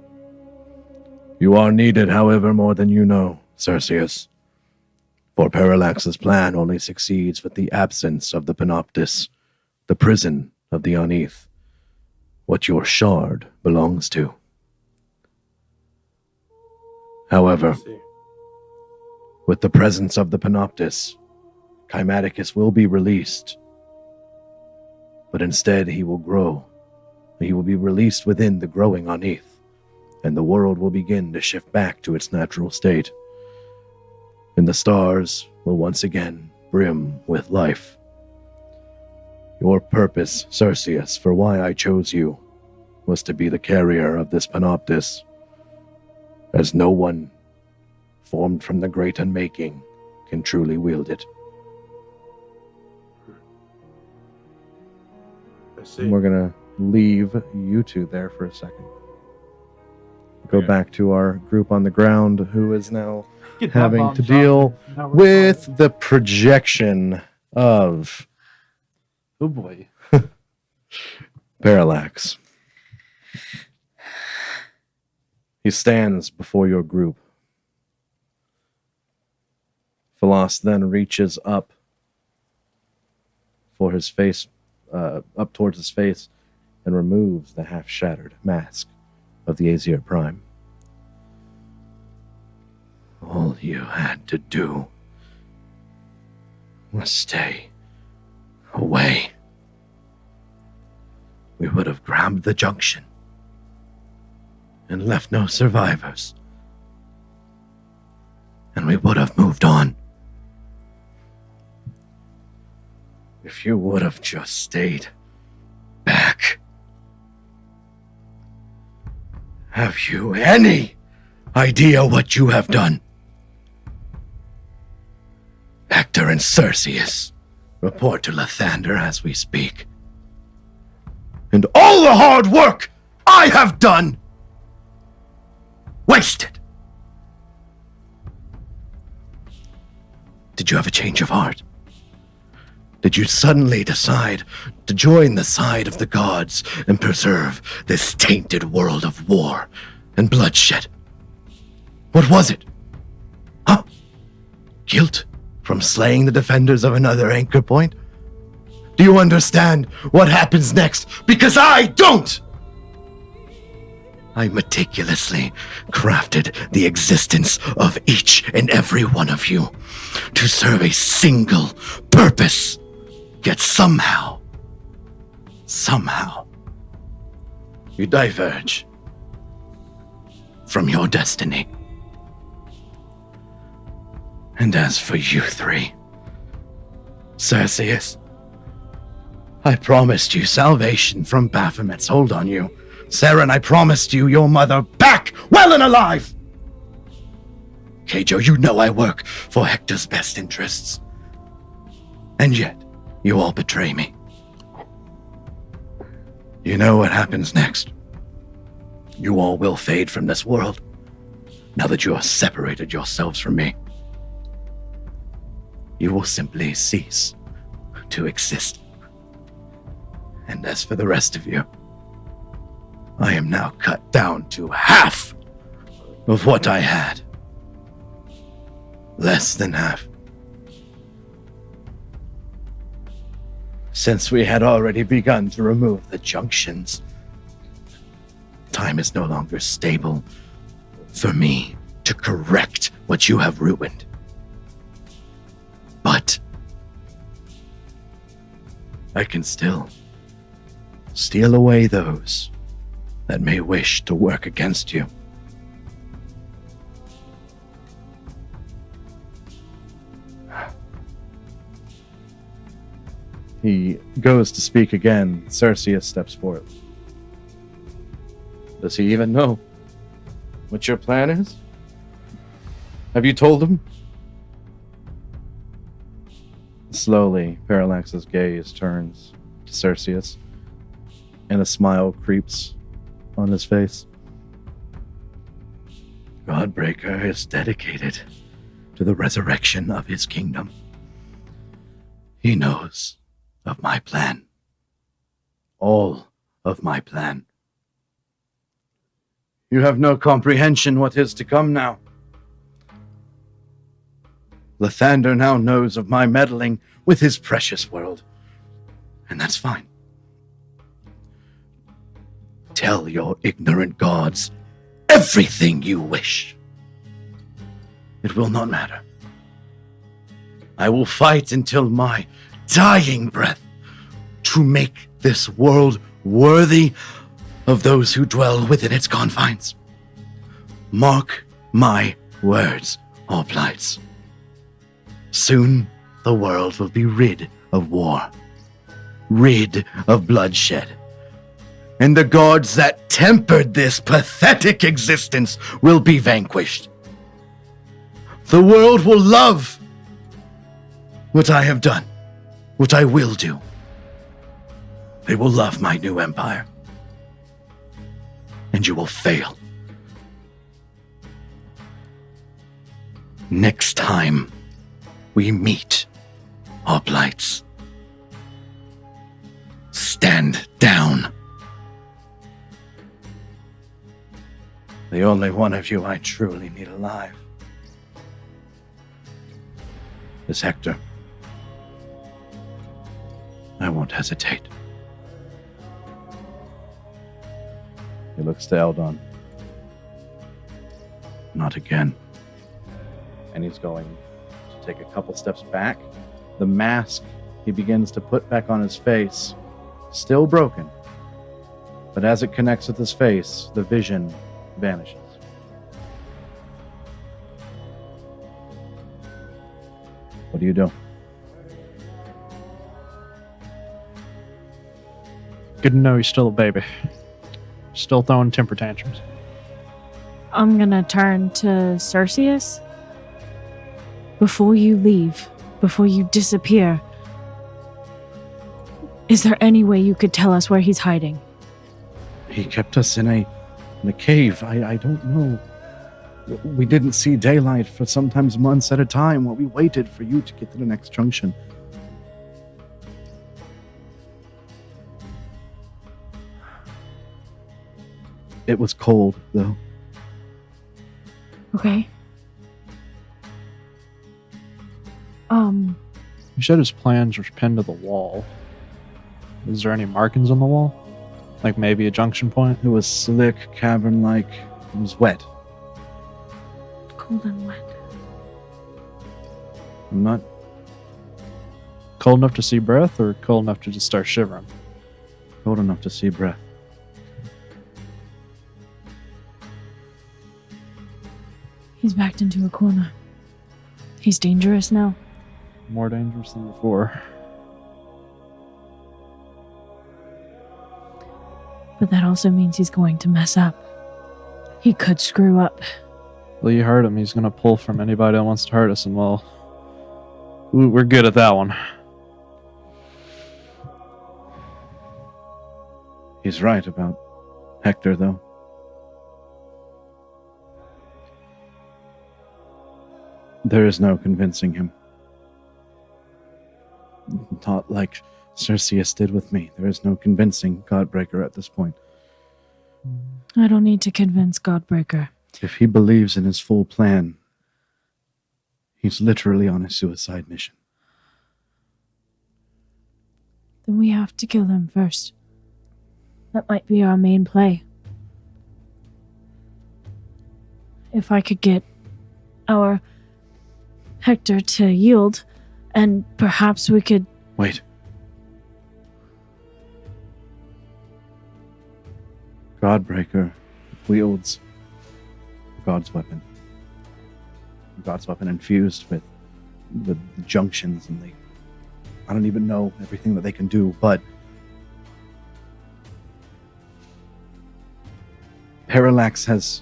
You are needed, however, more than you know, Circius. For Parallax's plan only succeeds with the absence of the Panoptis, the prison of the Anith, what your shard belongs to. However, I see. with the presence of the Panoptis, Kymaticus will be released. But instead he will grow. He will be released within the growing Anith, and the world will begin to shift back to its natural state. And the stars will once again brim with life. Your purpose, Circius, for why I chose you, was to be the carrier of this Panoptis, as no one formed from the great unmaking can truly wield it. I see. And we're going to leave you two there for a second. Go Okay. back to our group on the ground who is now Get having bomb to dropped. deal Now we're with fine. the projection of Oh boy. Parallax. He stands before your group. Philos then reaches up for his face, up towards his face, and removes the half-shattered mask of the Aesir Prime. All you had to do was stay away. We would have grabbed the junction and left no survivors. And we would have moved on. If you would have just stayed back. Have you any idea what you have done? Hector and Circius report to Lathander as we speak. And all the hard work I have done wasted. Did you have a change of heart? Did you suddenly decide to join the side of the gods and preserve this tainted world of war and bloodshed? What was it? Huh? Guilt from slaying the defenders of another anchor point? Do you understand what happens next? Because I don't! I meticulously crafted the existence of each and every one of you to serve a single purpose. Yet somehow, you diverge from your destiny. And as for you three, Circius, I promised you salvation from Baphomet's hold on you. Saren, I promised you your mother back, well and alive. Keijo, you know I work for Hector's best interests. And yet, you all betray me. You know what happens next. You all will fade from this world. Now that you have separated yourselves from me, you will simply cease to exist. And as for the rest of you, I am now cut down to half of what I had. Less than half. Since we had already begun to remove the junctions, time is no longer stable for me to correct what you have ruined. But I can still steal away those that may wish to work against you. He goes to speak again. Circius steps forward. Does he even know what your plan is? Have you told him? Slowly, Parallax's gaze turns to Circius, and a smile creeps on his face. Godbreaker is dedicated to the resurrection of his kingdom. He knows of my plan. All of my plan. You have no comprehension what is to come now. Lathander now knows of my meddling with his precious world, and that's fine. Tell your ignorant gods everything you wish. It will not matter. I will fight until my dying breath to make this world worthy of those who dwell within its confines. Mark my words, all plights. Soon the world will be rid of war, rid of bloodshed, and the gods that tempered this pathetic existence will be vanquished. The world will love what I have done, what I will do. They will love my new empire, and you will fail. Next time we meet, Hoplites, stand down. The only one of you I truly need alive is Hector. I won't hesitate. He looks to Eldon. Not again. And he's going to take a couple steps back. The mask he begins to put back on his face, still broken. But as it connects with his face, the vision vanishes. What do you do? Good to know he's still a baby. Still throwing temper tantrums. I'm gonna turn to Circius. Before you leave, before you disappear, is there any way you could tell us where he's hiding? He kept us in a cave. I don't know. We didn't see daylight for sometimes months at a time while we waited for you to get to the next junction. It was cold, though. Okay. You said his plans were pinned to the wall. Is there any markings on the wall? Like maybe a junction point? It was slick, cavern-like. It was wet. Cold and wet. I'm not... Cold enough to see breath or cold enough to just start shivering? cold enough to see breath. He's backed into a corner. He's dangerous now. More dangerous than before. But that also means he's going to mess up. He could screw up. Well, you heard him. He's going to pull from anybody that wants to hurt us, and well, we're good at that one. He's right about Hector, though. There is no convincing him. Not like Circius did with me. There is no convincing Godbreaker at this point. I don't need to convince Godbreaker. If he believes in his full plan, he's literally on a suicide mission. Then we have to kill him first. That might be our main play. If I could get our Hector to yield, and perhaps we could... Wait. Godbreaker wields God's weapon. God's weapon infused with the junctions and I don't even know everything that they can do, but Parallax has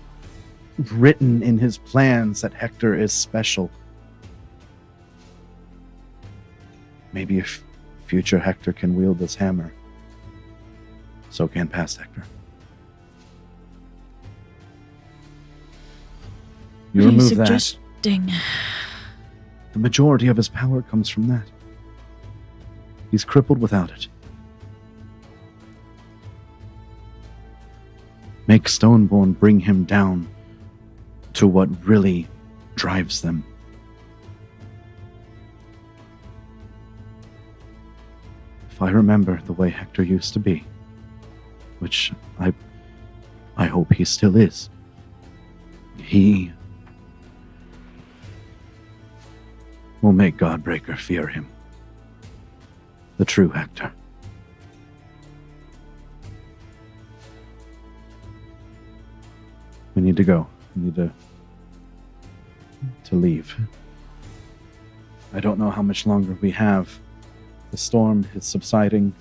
written in his plans that Hector is special. Maybe if future Hector can wield this hammer, so can past Hector. You What are you remove that, suggesting? the majority of his power comes from that. He's crippled without it. Make Stoneborn bring him down to what really drives them. If I remember the way Hector used to be, which I hope he still is, he will make Godbreaker fear him. The true Hector. We need to go. We need to leave. I don't know how much longer we have. The storm is subsiding.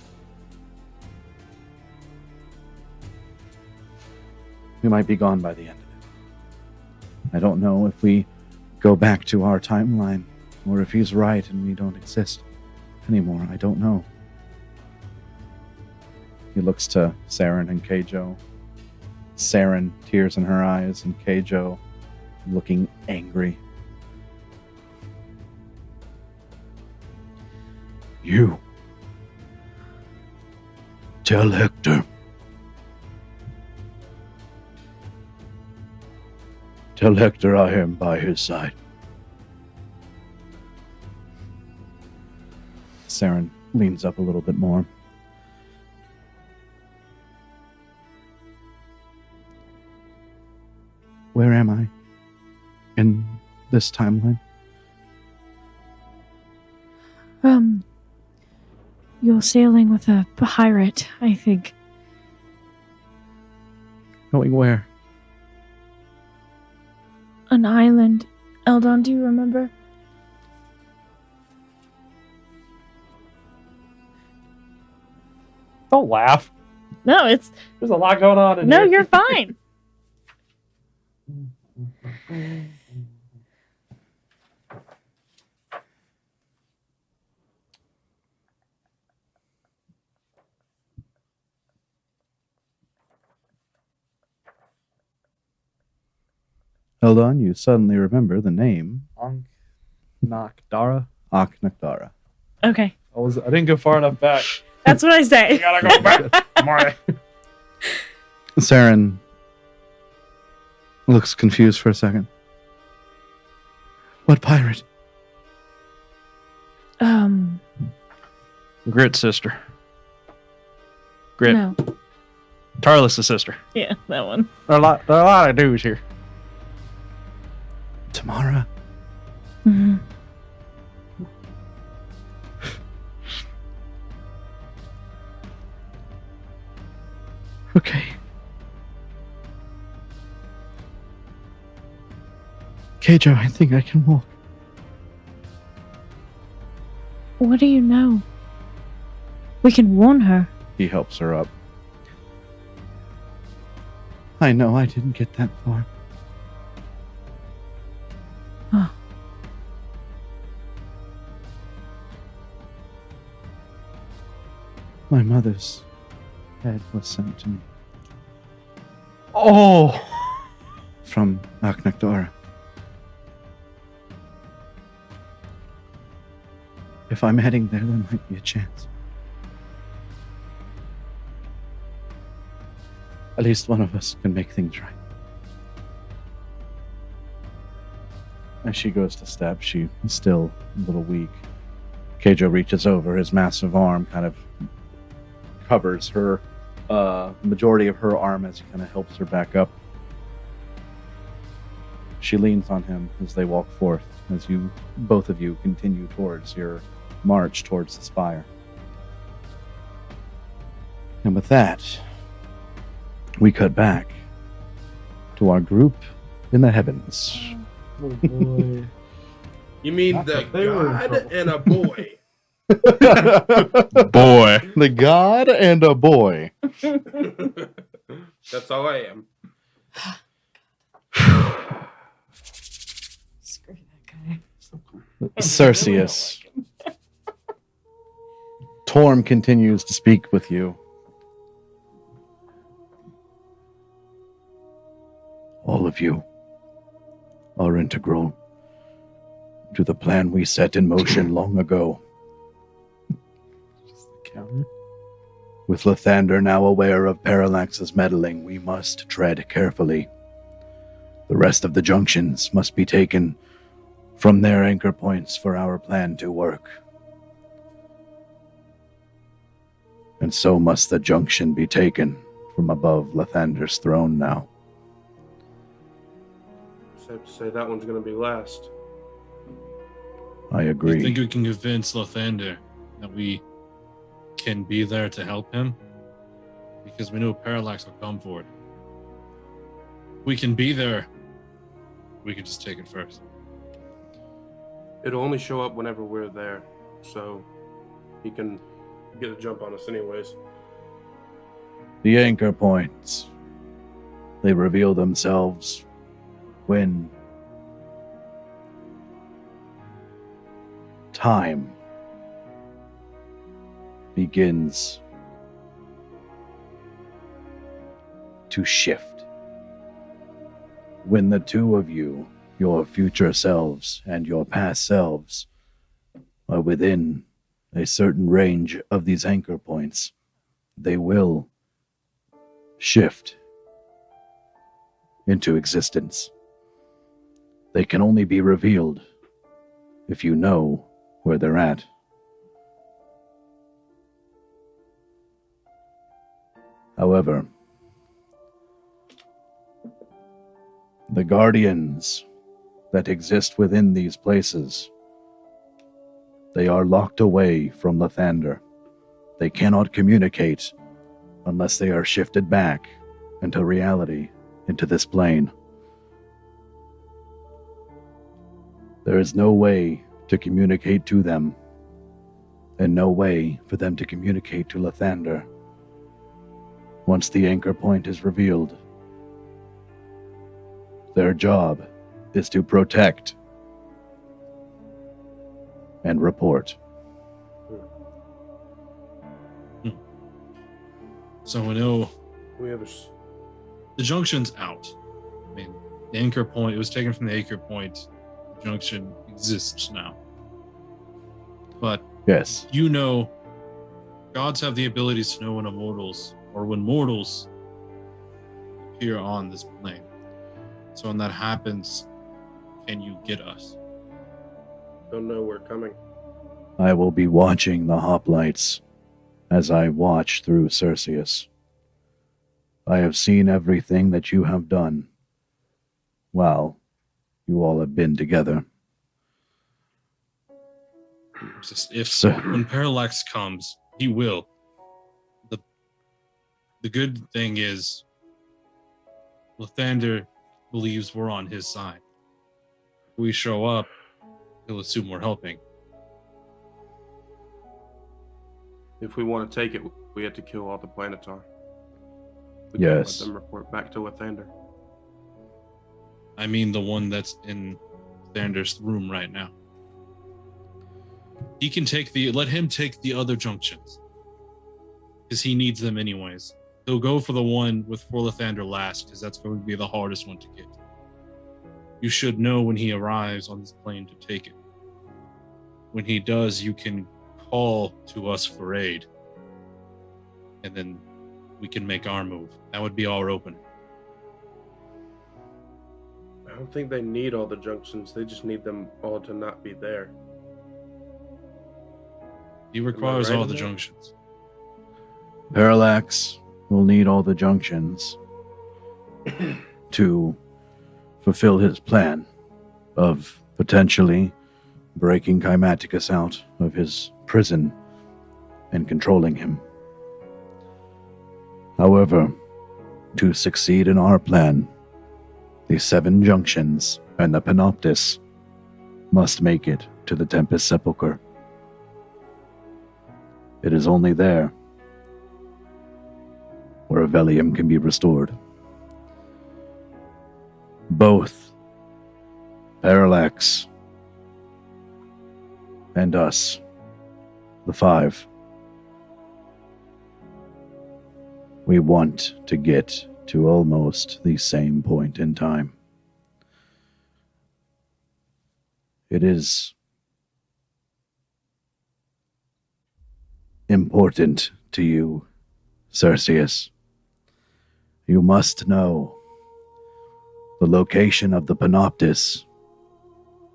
We might be gone by the end of it. I don't know if we go back to our timeline or if he's right and we don't exist anymore. I don't know. He looks to Saren and Keijo. Saren, tears in her eyes, and Keijo looking angry. You. Tell Hector. Tell Hector I am by his side. Saren leans up a little bit more. Where am I in this timeline? You're sailing with a pirate, I think. Going where? An island. Eldon, do you remember? Don't laugh. No, There's a lot going on in No, here. you're fine. Eldon, you suddenly remember the name Nakdara. Aknakdara. Okay, I didn't go far enough back. that's what I say. Gotta go back. Marty. Saren looks confused for a second. What pirate? Grit's sister. Grit. No. Tarlis' sister. Yeah, that one. There are a lot of dudes here. Tamara. Mm-hmm. Okay. Keijo, I think I can walk. What do you know? We can warn her. He helps her up. I know I didn't get that far. Oh. My mother's head was sent to me Oh. from Aknakdara. If I'm heading there might be a chance. At least one of us can make things right. As she goes to step, she's still a little weak. Keijo reaches over, his massive arm kind of covers her, majority of her arm as he kind of helps her back up. She leans on him as they walk forth, as both of you continue towards your march towards the spire. And with that, we cut back to our group in the heavens. Oh boy. You mean the god and a boy? Boy. The god and a boy. That's all I am. Screw that guy. Circius. Torm continues to speak with you. All of you are integral to the plan we set in motion long ago. Just the counter. With Lathander now aware of Parallax's meddling, we must tread carefully. The rest of the junctions must be taken from their anchor points for our plan to work. And so must the junction be taken from above Lathander's throne now. Safe to say that one's going to be last. I You agree. think we can convince Lathander that we can be there to help him? Because we know Parallax will come for it. We can be there. We can just take it first. It'll only show up whenever we're there, so he can get a jump on us anyways. The anchor points. They reveal themselves when time begins to shift. When the two of you, your future selves and your past selves, are within a certain range of these anchor points, they will shift into existence. They can only be revealed if you know where they're at. However, the guardians that exist within these places, they are locked away from Lathander. They cannot communicate unless they are shifted back into reality, into this plane. There is no way to communicate to them, and no way for them to communicate to Lathander once the anchor point is revealed. Their job is to protect and report. So we know We have the junction's out. I mean, the anchor point, it was taken from the anchor point. The junction exists now. But Yes. you know, gods have the abilities to know when when mortals appear on this plane. So when that happens, can you get us? don't know we're coming. I will be watching the hoplites as I watch through Circius. I have seen everything that you have done while you all have been together. It's just if So- when Parallax comes, he will. The good thing is Lathander believes we're on his side. If we show up, he'll assume we're helping. If we want to take it, we have to kill all the Planetar. We Yes. can't let them report back to Lathander. I mean the one that's in Lathander's room right now. He can let him take the other junctions. Because he needs them anyways. He'll go for the one for Lathander last, because that's going to be the hardest one to get. You should know when he arrives on this plane to take it. when he does, you can call to us for aid. And then we can make our move. That would be our opening. I don't think they need all the junctions. They just need them all to not be there. He requires right all in the that? junctions. Parallax will need all the junctions to fulfill his plan of potentially breaking Kymaticus out of his prison and controlling him. However, to succeed in our plan, the 7 junctions and the Panoptis must make it to the Tempest Sepulchre. It is only there where Avelium can be restored. Both Parallax and us, the 5, we want to get to almost the same point in time. It is important to you, Circius. You must know the location of the Panoptis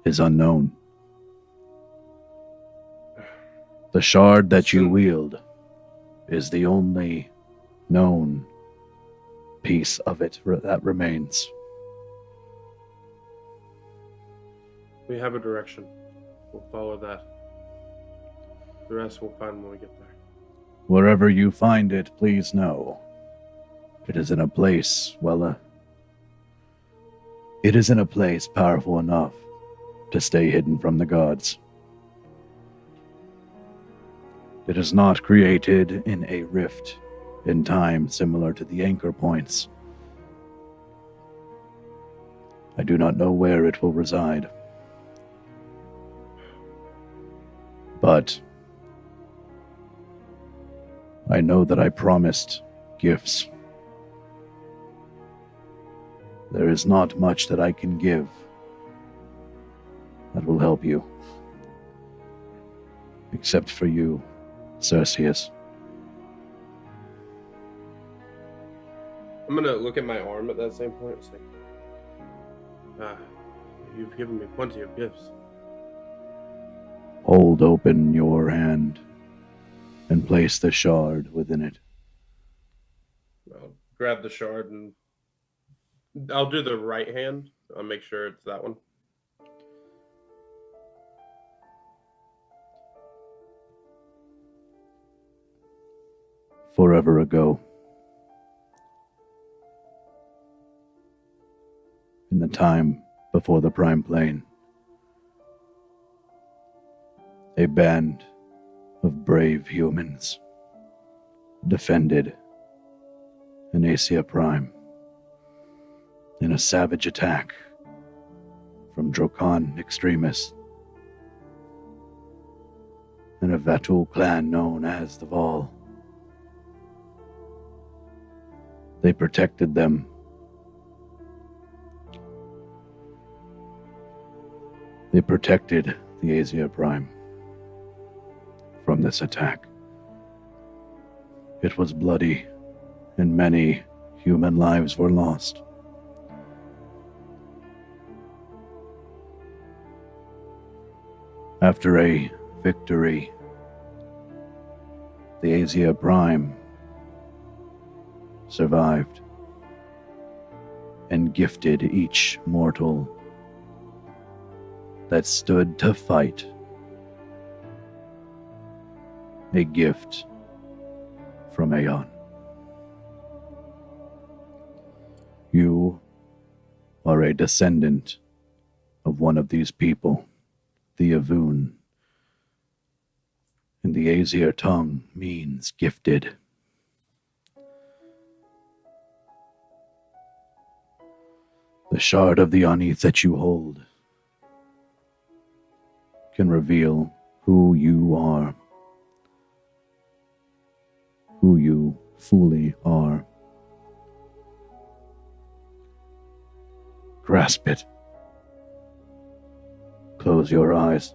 is unknown. The shard that you wield is the only known piece of it that remains. We have a direction. We'll follow that. The rest we'll find when we get there. Wherever you find it, please know it is in a place, it is in a place powerful enough to stay hidden from the gods. It is not created in a rift in time similar to the anchor points. I do not know where it will reside, but I know that I promised gifts. There is not much that I can give that will help you, except for you, Circius. I'm gonna look at my arm at that same point and say, you've given me plenty of gifts. Hold open your hand and place the shard within it. I'll grab the shard and I'll do the right hand. I'll make sure it's that one. Forever ago, in the time before the Prime Plane, a band of brave humans defended Anasia Prime in a savage attack from Drokan extremists and a Vatul clan known as the Vol. They protected them. They protected the Asia Prime from this attack. It was bloody, and many human lives were lost. After a victory, the Asia Prime survived and gifted each mortal that stood to fight a gift from Aeon. You are a descendant of one of these people, the Avun, and the Aesir tongue means gifted. The shard of the Anith that you hold can reveal who you are, who you fully are. Grasp it. Close your eyes.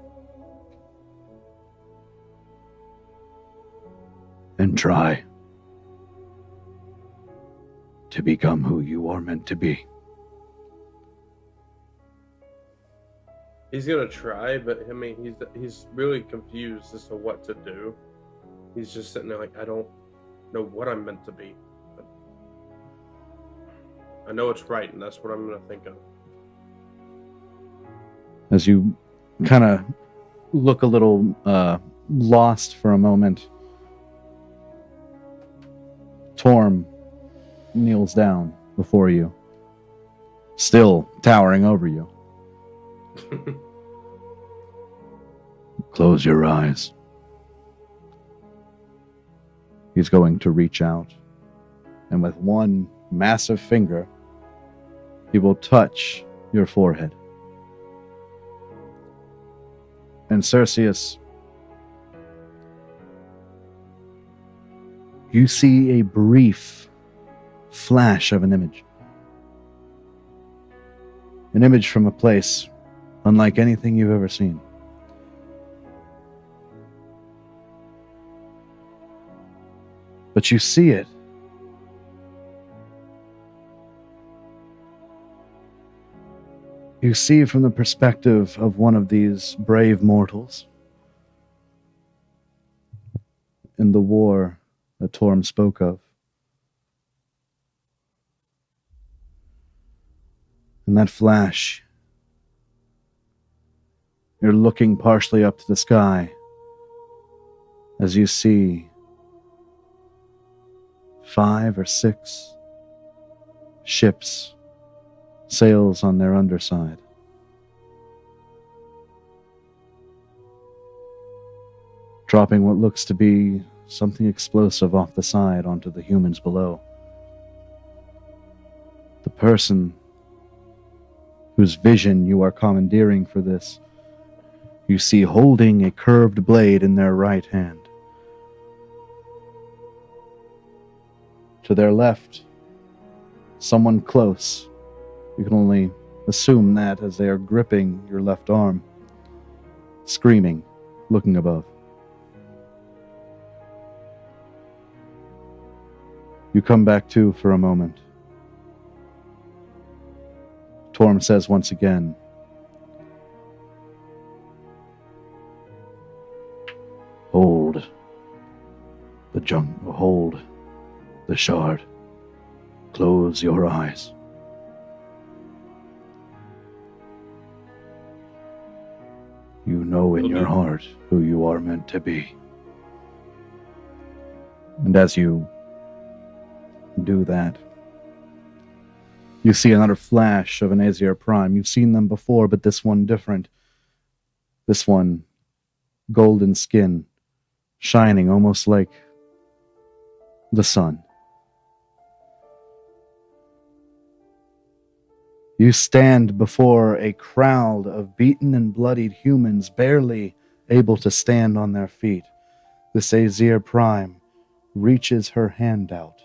and try to become who you are meant to be. He's gonna try, but I mean, he's really confused as to what to do. He's just sitting there like, I don't know what I'm meant to be. But I know it's right, and that's what I'm gonna think of. As you kind of look a little lost for a moment, Torm kneels down before you, still towering over you. Close your eyes. He's going to reach out, and with one massive finger, he will touch your forehead. And Circius, you see a brief flash of an image. An image from a place unlike anything you've ever seen. But you see it. You see from the perspective of one of these brave mortals in the war that Torm spoke of. In that flash, you're looking partially up to the sky as you see 5 or 6 ships, sails on their underside. Dropping what looks to be something explosive off the side onto the humans below. The person whose vision you are commandeering for this, you see holding a curved blade in their right hand. To their left, someone close. You can only assume that as they are gripping your left arm, screaming, looking above. You come back to for a moment. Torm says once again, hold the shard. Close your eyes. You know in your heart who you are meant to be. And as you do that, you see another flash of an Azir Prime. You've seen them before, but this one different. This one, golden skin, shining almost like the sun. You stand before a crowd of beaten and bloodied humans, barely able to stand on their feet. This Azir Prime reaches her hand out.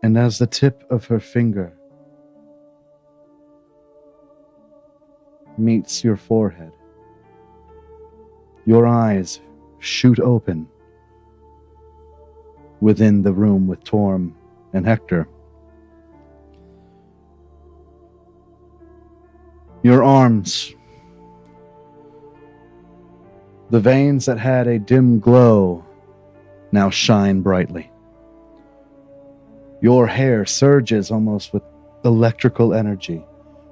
And as the tip of her finger meets your forehead, your eyes shoot open within the room with Torm and Hector. Your arms, the veins that had a dim glow, now shine brightly. Your hair surges almost with electrical energy.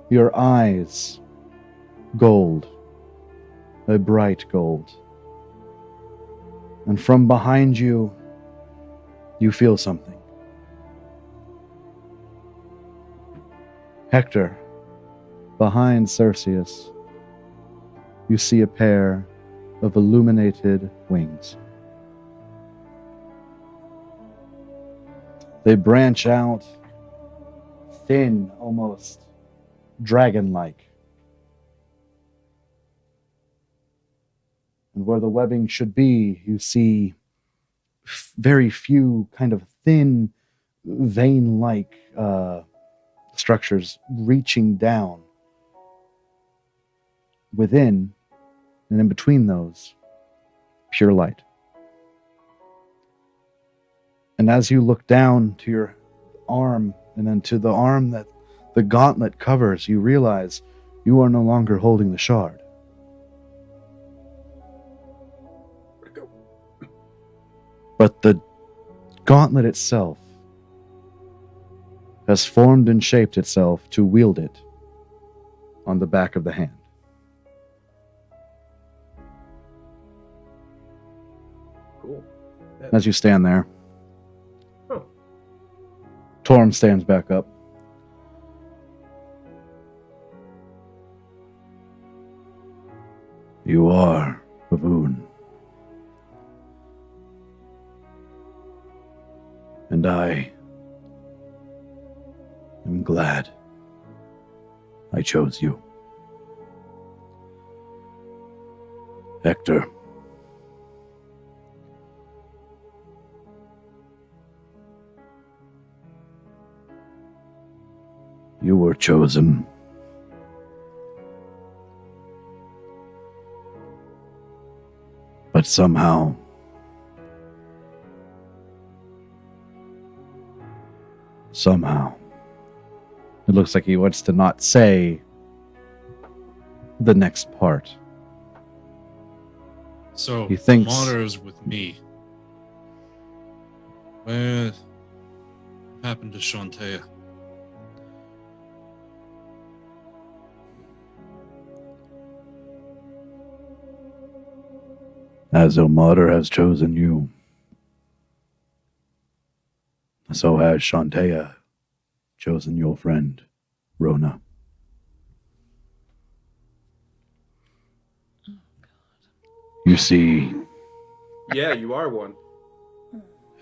Your eyes, gold, a bright gold. And from behind you, you feel something. Hector, behind Circius, you see a pair of illuminated wings. They branch out, thin, almost dragon-like. And where the webbing should be, you see very few kind of thin, vein-like structures reaching down. Within, and in between those, pure light. And as you look down to your arm and then to the arm that the gauntlet covers, you realize you are no longer holding the shard. Where'd it go? But the gauntlet itself has formed and shaped itself to wield it on the back of the hand. Cool. As you stand there, Huh. Torm stands back up. You are Baboon. And I am glad I chose you. Hector. You were chosen. But somehow, it looks like he wants to not say the next part. So, He thinks- Martyr's with me. What happened to Shantea? As Ilmater has chosen you, so has Shantea chosen your friend, Rona. You see, Yeah, you are one.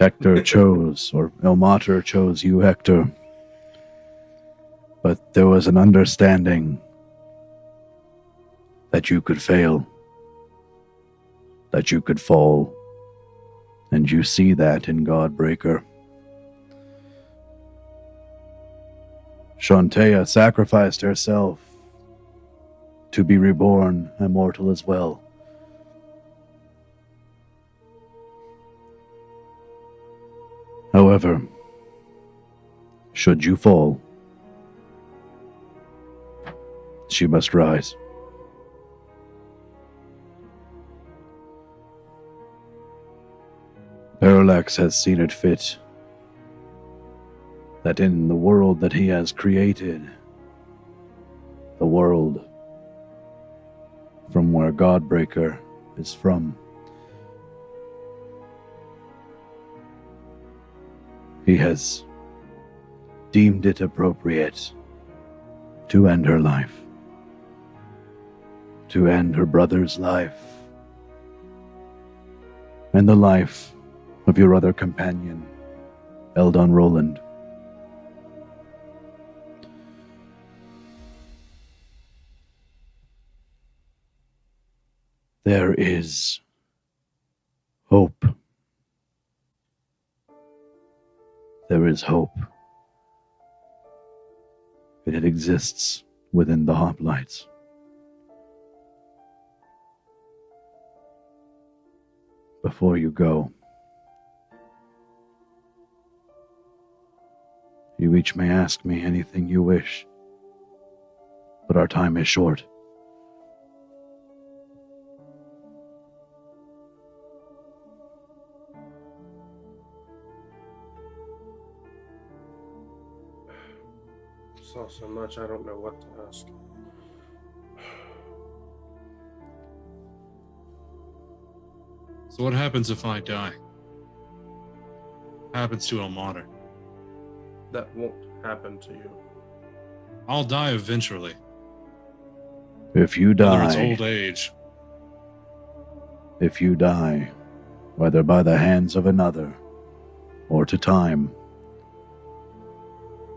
Hector chose, or Ilmater chose you, Hector. But there was an understanding that you could fail, that you could fall, and you see that in Godbreaker. Shantea sacrificed herself to be reborn immortal as well. However, should you fall, she must rise. Parallax has seen it fit that in the world that he has created, the world from where Godbreaker is from, he has deemed it appropriate to end her life, to end her brother's life, and the life of your other companion, Eldon Roland. There is hope. There is hope. And it exists within the hoplites. Before you go, you each may ask me anything you wish, but our time is short. Saw so much, I don't know what to ask. So what happens if I die? What happens to Ilmater? That won't happen to you. I'll die eventually. If you Whether it's die, old age. if you die, whether by the hands of another or to time,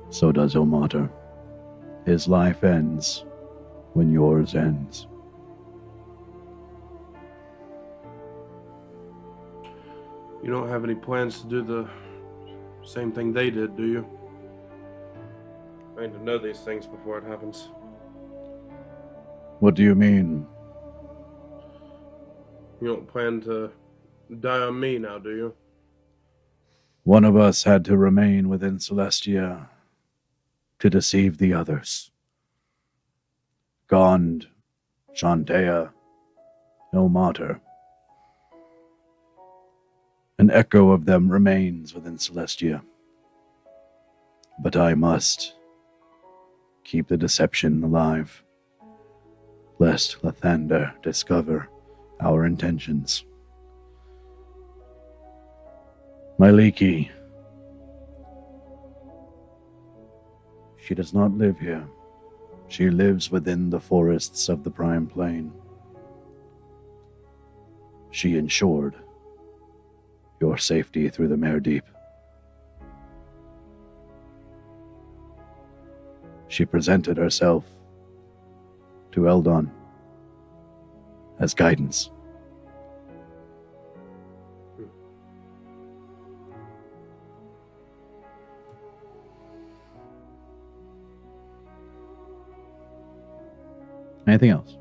so does Ilmater. His life ends when yours ends. You don't have any plans to do the same thing they did, do you? I need to know these things before it happens. What do you mean? You don't plan to die on me now, do you? One of us had to remain within Celestia to deceive the others. Gond, Shantea, no matter. An echo of them remains within Celestia. But I must keep the deception alive, lest Lathander discover our intentions. My Leaky, she does not live here. She lives within the forests of the Prime Plain. She ensured your safety through the Mare Deep. She presented herself to Eldon as guidance. Anything else?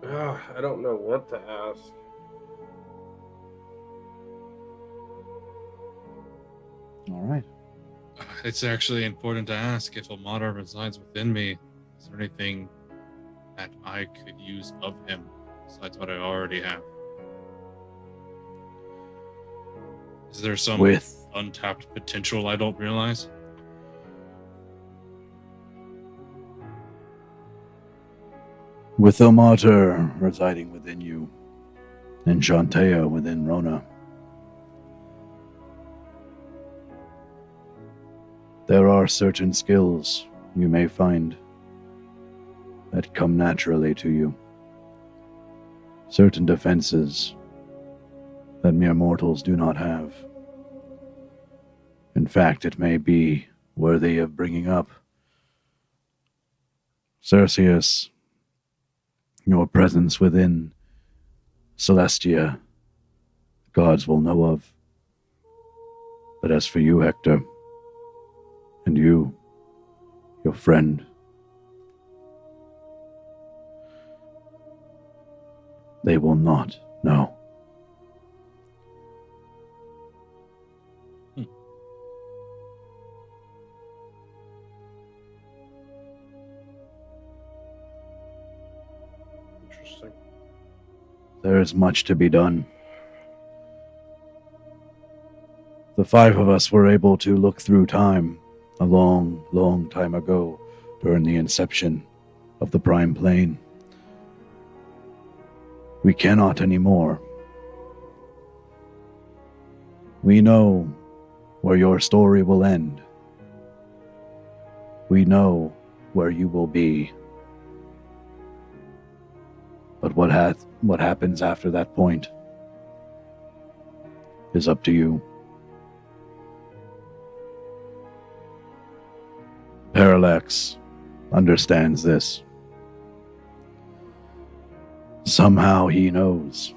I don't know what to ask. All right. It's actually important to ask if Amada resides within me. Is there anything that I could use of him besides what I already have? Is there some untapped potential I don't realize? With Amada residing within you, and Shantea within Rona, there are certain skills you may find that come naturally to you. Certain defenses that mere mortals do not have. In fact, it may be worthy of bringing up. Circius, your presence within Celestia, gods will know of. But as for you, Hector, and you, your friend, they will not know. Interesting. There is much to be done. The five of us were able to look through time a long, long time ago during the inception of the Prime Plane. We cannot anymore. We know where your story will end. We know where you will be. But what happens after that point is up to you. Parallax understands this. Somehow he knows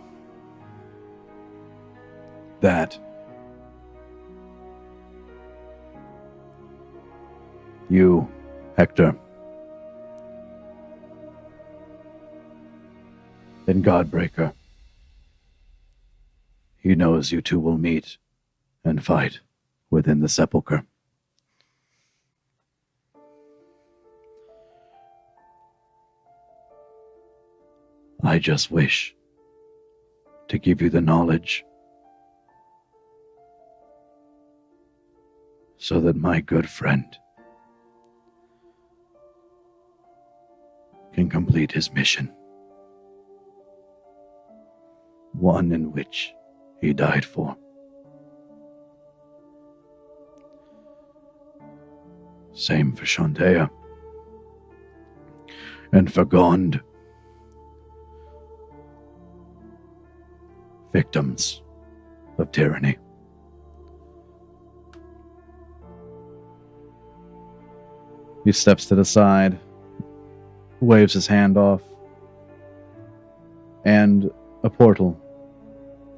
that you, Hector, and Godbreaker, he knows you two will meet and fight within the sepulchre. I just wish to give you the knowledge so that my good friend can complete his mission, one in which he died for. Same for Shantea and for Gond. Victims of tyranny. He steps to the side, waves his hand off, and a portal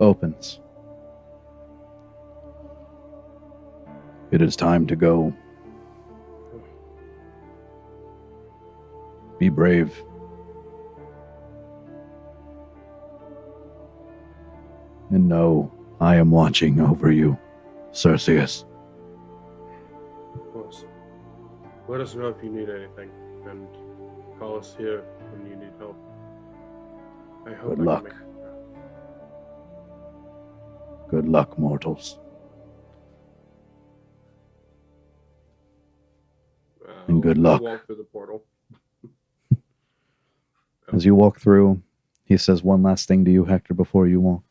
opens. It is time to go. Be brave. And know I am watching over you, Circius. Of course. Let us know if you need anything, and call us here when you need help. I hope Good I luck. can make it. Good luck, mortals. And good luck. Walk through the portal. As you walk through, he says one last thing to you, Hector, before you walk.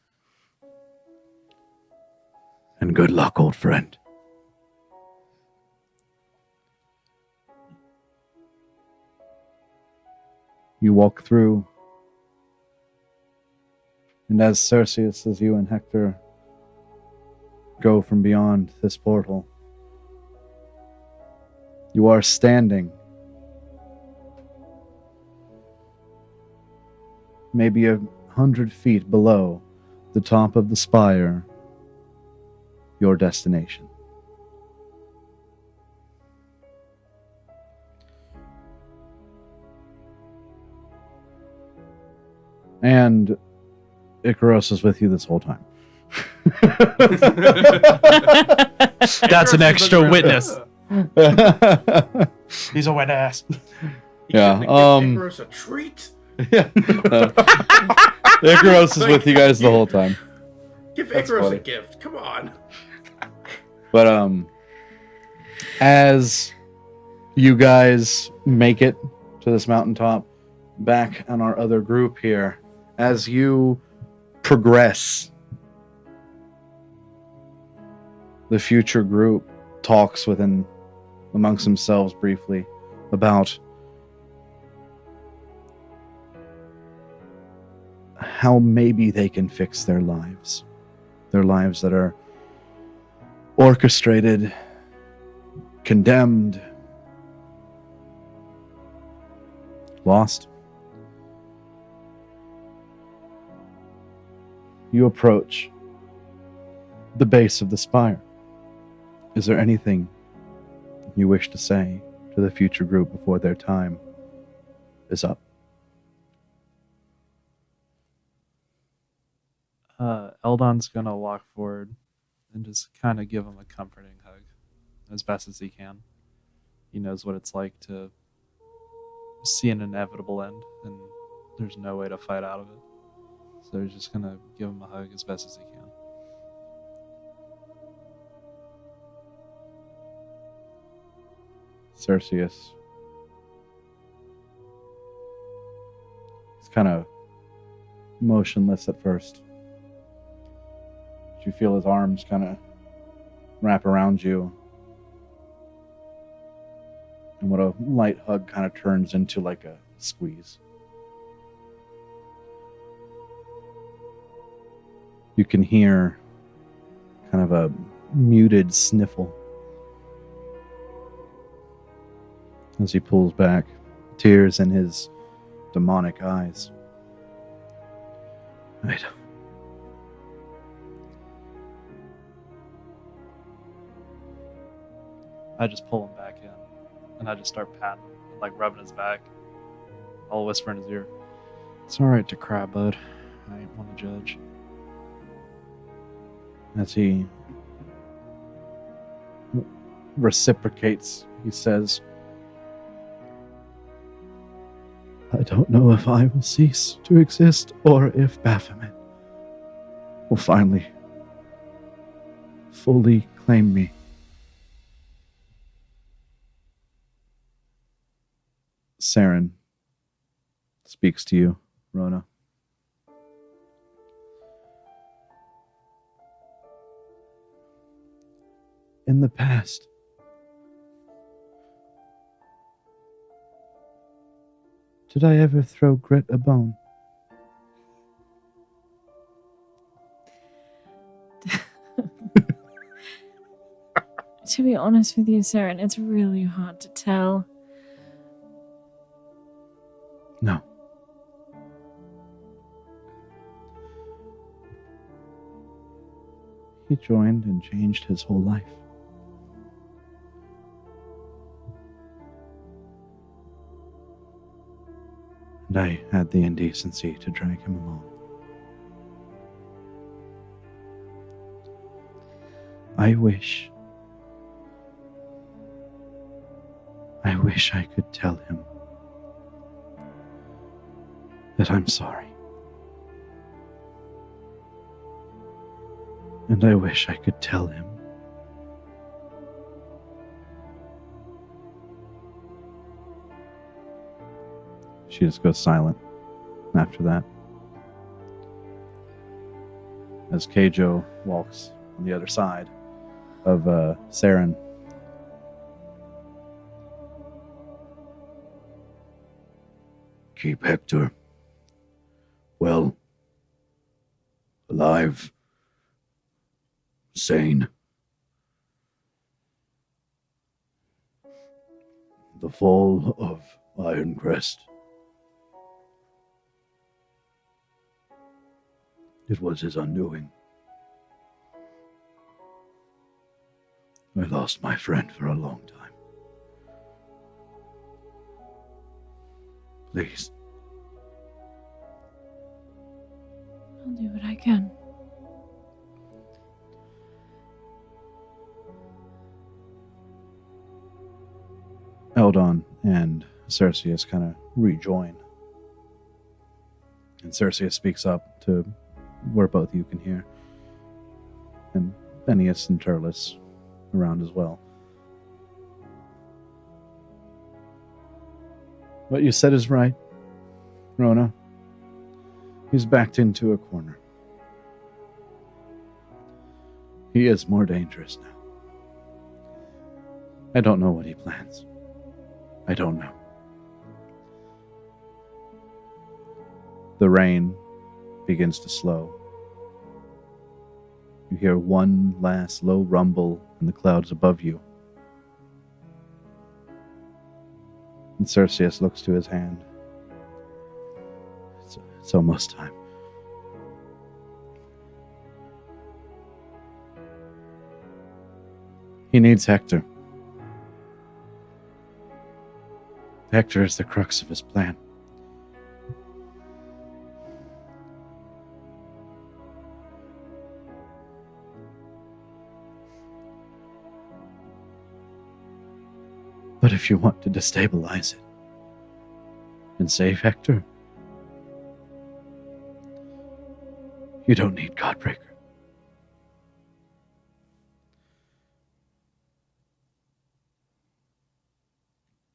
And good luck, old friend. You walk through, and as Circius, as you and Hector go from beyond this portal, you are standing maybe 100 feet below the top of the spire, your destination. And Icaros is with you this whole time. That's an extra witness. He's a wet ass. Yeah, Give Icarus a treat. Yeah. Icaros is with you guys the whole time. Give That's Icarus funny. a gift. Come on. But as you guys make it to this mountaintop, back on our other group here, as you progress, the future group talks amongst themselves briefly about how maybe they can fix their lives that are orchestrated, condemned, lost. You approach the base of the spire. Is there anything you wish to say to the future group before their time is up? Eldon's gonna walk forward and just kind of give him a comforting hug as best as he can. He knows what it's like to see an inevitable end, and there's no way to fight out of it. So he's just gonna give him a hug as best as he can. Circius. He's kind of motionless at first. You feel his arms kind of wrap around you. And what a light hug kind of turns into like a squeeze. You can hear kind of a muted sniffle as he pulls back, tears in his demonic eyes. Right. I just pull him back in, and I just start patting him, and, like rubbing his back. I'll whisper in his ear, "It's all right to cry, bud. I ain't one to judge." As he reciprocates, he says, I don't know if I will cease to exist or if Baphomet will finally fully claim me. Saren speaks to you, Rona. In the past, did I ever throw Grit a bone? To be honest with you, Saren, it's really hard to tell. No. He joined and changed his whole life. And I had the indecency to drag him along. I wish I could tell him that I'm sorry. And I wish I could tell him she just goes silent after that. As Keijo walks on the other side of Saren. Keep Hector well, alive, sane. The fall of Ironcrest. It was his undoing. I lost my friend for a long time. Please. I'll do what I can. Eldon and Circius kind of rejoin. And Circius speaks up to where both of you can hear. And Phineas and Turles around as well. What you said is right, Rona. He's backed into a corner. He is more dangerous now. I don't know what he plans. I don't know. The rain begins to slow. You hear one last low rumble in the clouds above you. And Circius looks to his hand. It's almost time. He needs Hector. Hector is the crux of his plan. But if you want to destabilize it and save Hector, you don't need Godbreaker.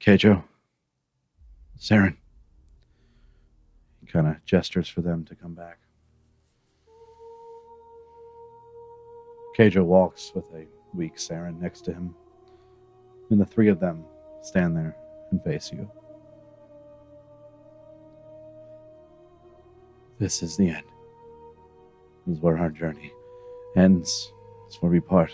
Keijo, Saren. He kind of gestures for them to come back. Keijo walks with a weak Saren next to him, and the three of them stand there and face you. This is the end. This is where our journey ends. It's where we part.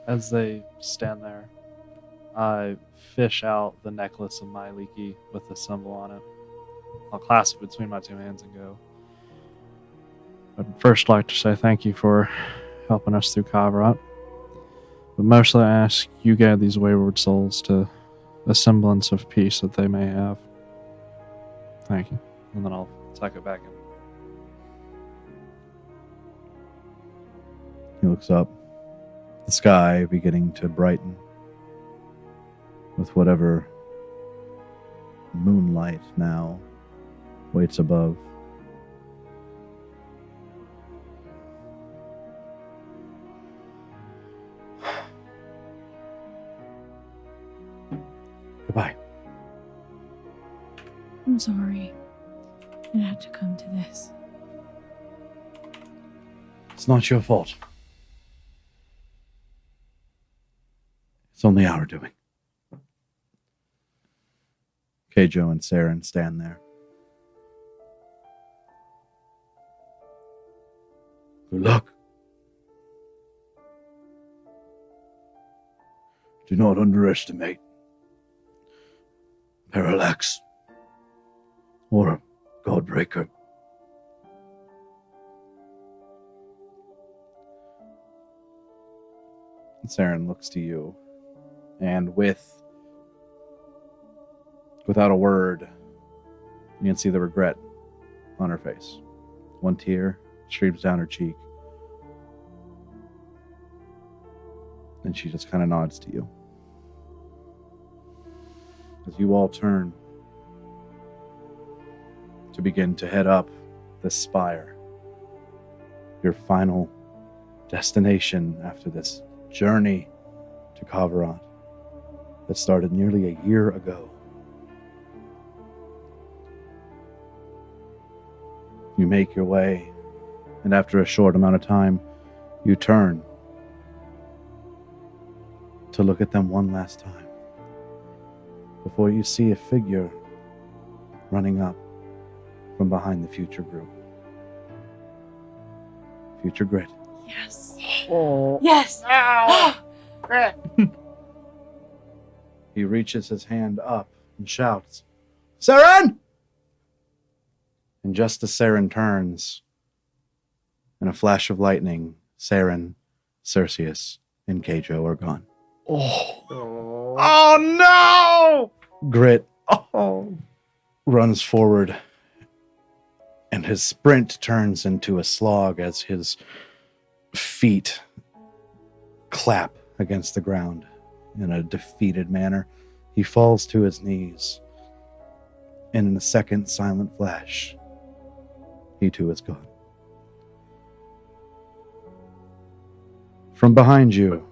As they stand there, I fish out the necklace of my Leaky with the symbol on it. I'll clasp it between my two hands and go. I'd first like to say thank you for helping us through Kavrat. But mostly I ask you guide these wayward souls to a semblance of peace that they may have. Thank you. And then I'll tuck it back in. He looks up. The sky beginning to brighten with whatever moonlight now waits above. Goodbye. I'm sorry. It had to come to this. It's not your fault. It's only our doing. Keijo and Saren stand there. Good luck. Do not underestimate Parallax or Godbreaker. Saren looks to you, and with Without a word, you can see the regret on her face. One tear streams down her cheek. And she just kind of nods to you. As you all turn to begin to head up this spire, your final destination after this journey to Kavarant that started nearly a year ago. You make your way, and after a short amount of time, you turn to look at them one last time before you see a figure running up from behind the future group. Future Grit. Yes. Oh. Yes. He reaches his hand up and shouts, "Saren!" And just as Saren turns, in a flash of lightning, Saren, Circius, and Keijo are gone. Oh. Oh. No! Grit Oh. runs forward, and his sprint turns into a slog as his feet clap against the ground in a defeated manner. He falls to his knees, and in a second silent flash, he too is gone. From behind you,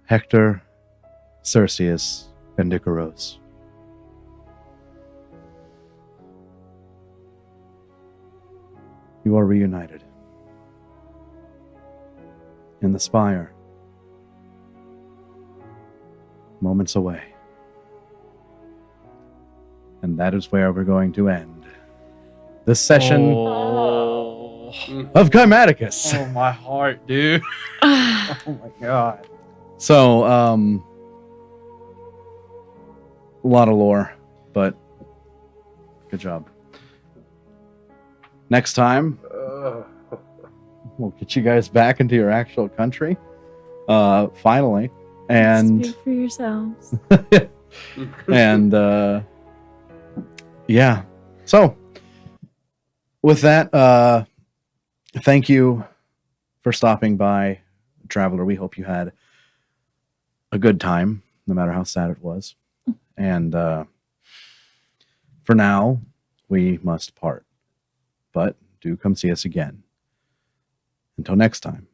Hector, Circius, and Icaros. You are reunited in the spire, moments away. And that is where we're going to end this session Oh. of Kymaticus. Oh, my heart, dude. Oh my god. So, a lot of lore, but good job. Next time, we'll get you guys back into your actual country, finally, and Speak for yourselves. and yeah. So, with that, thank you for stopping by, Traveler. We hope you had a good time, no matter how sad it was. And for now, we must part. But do come see us again. Until next time.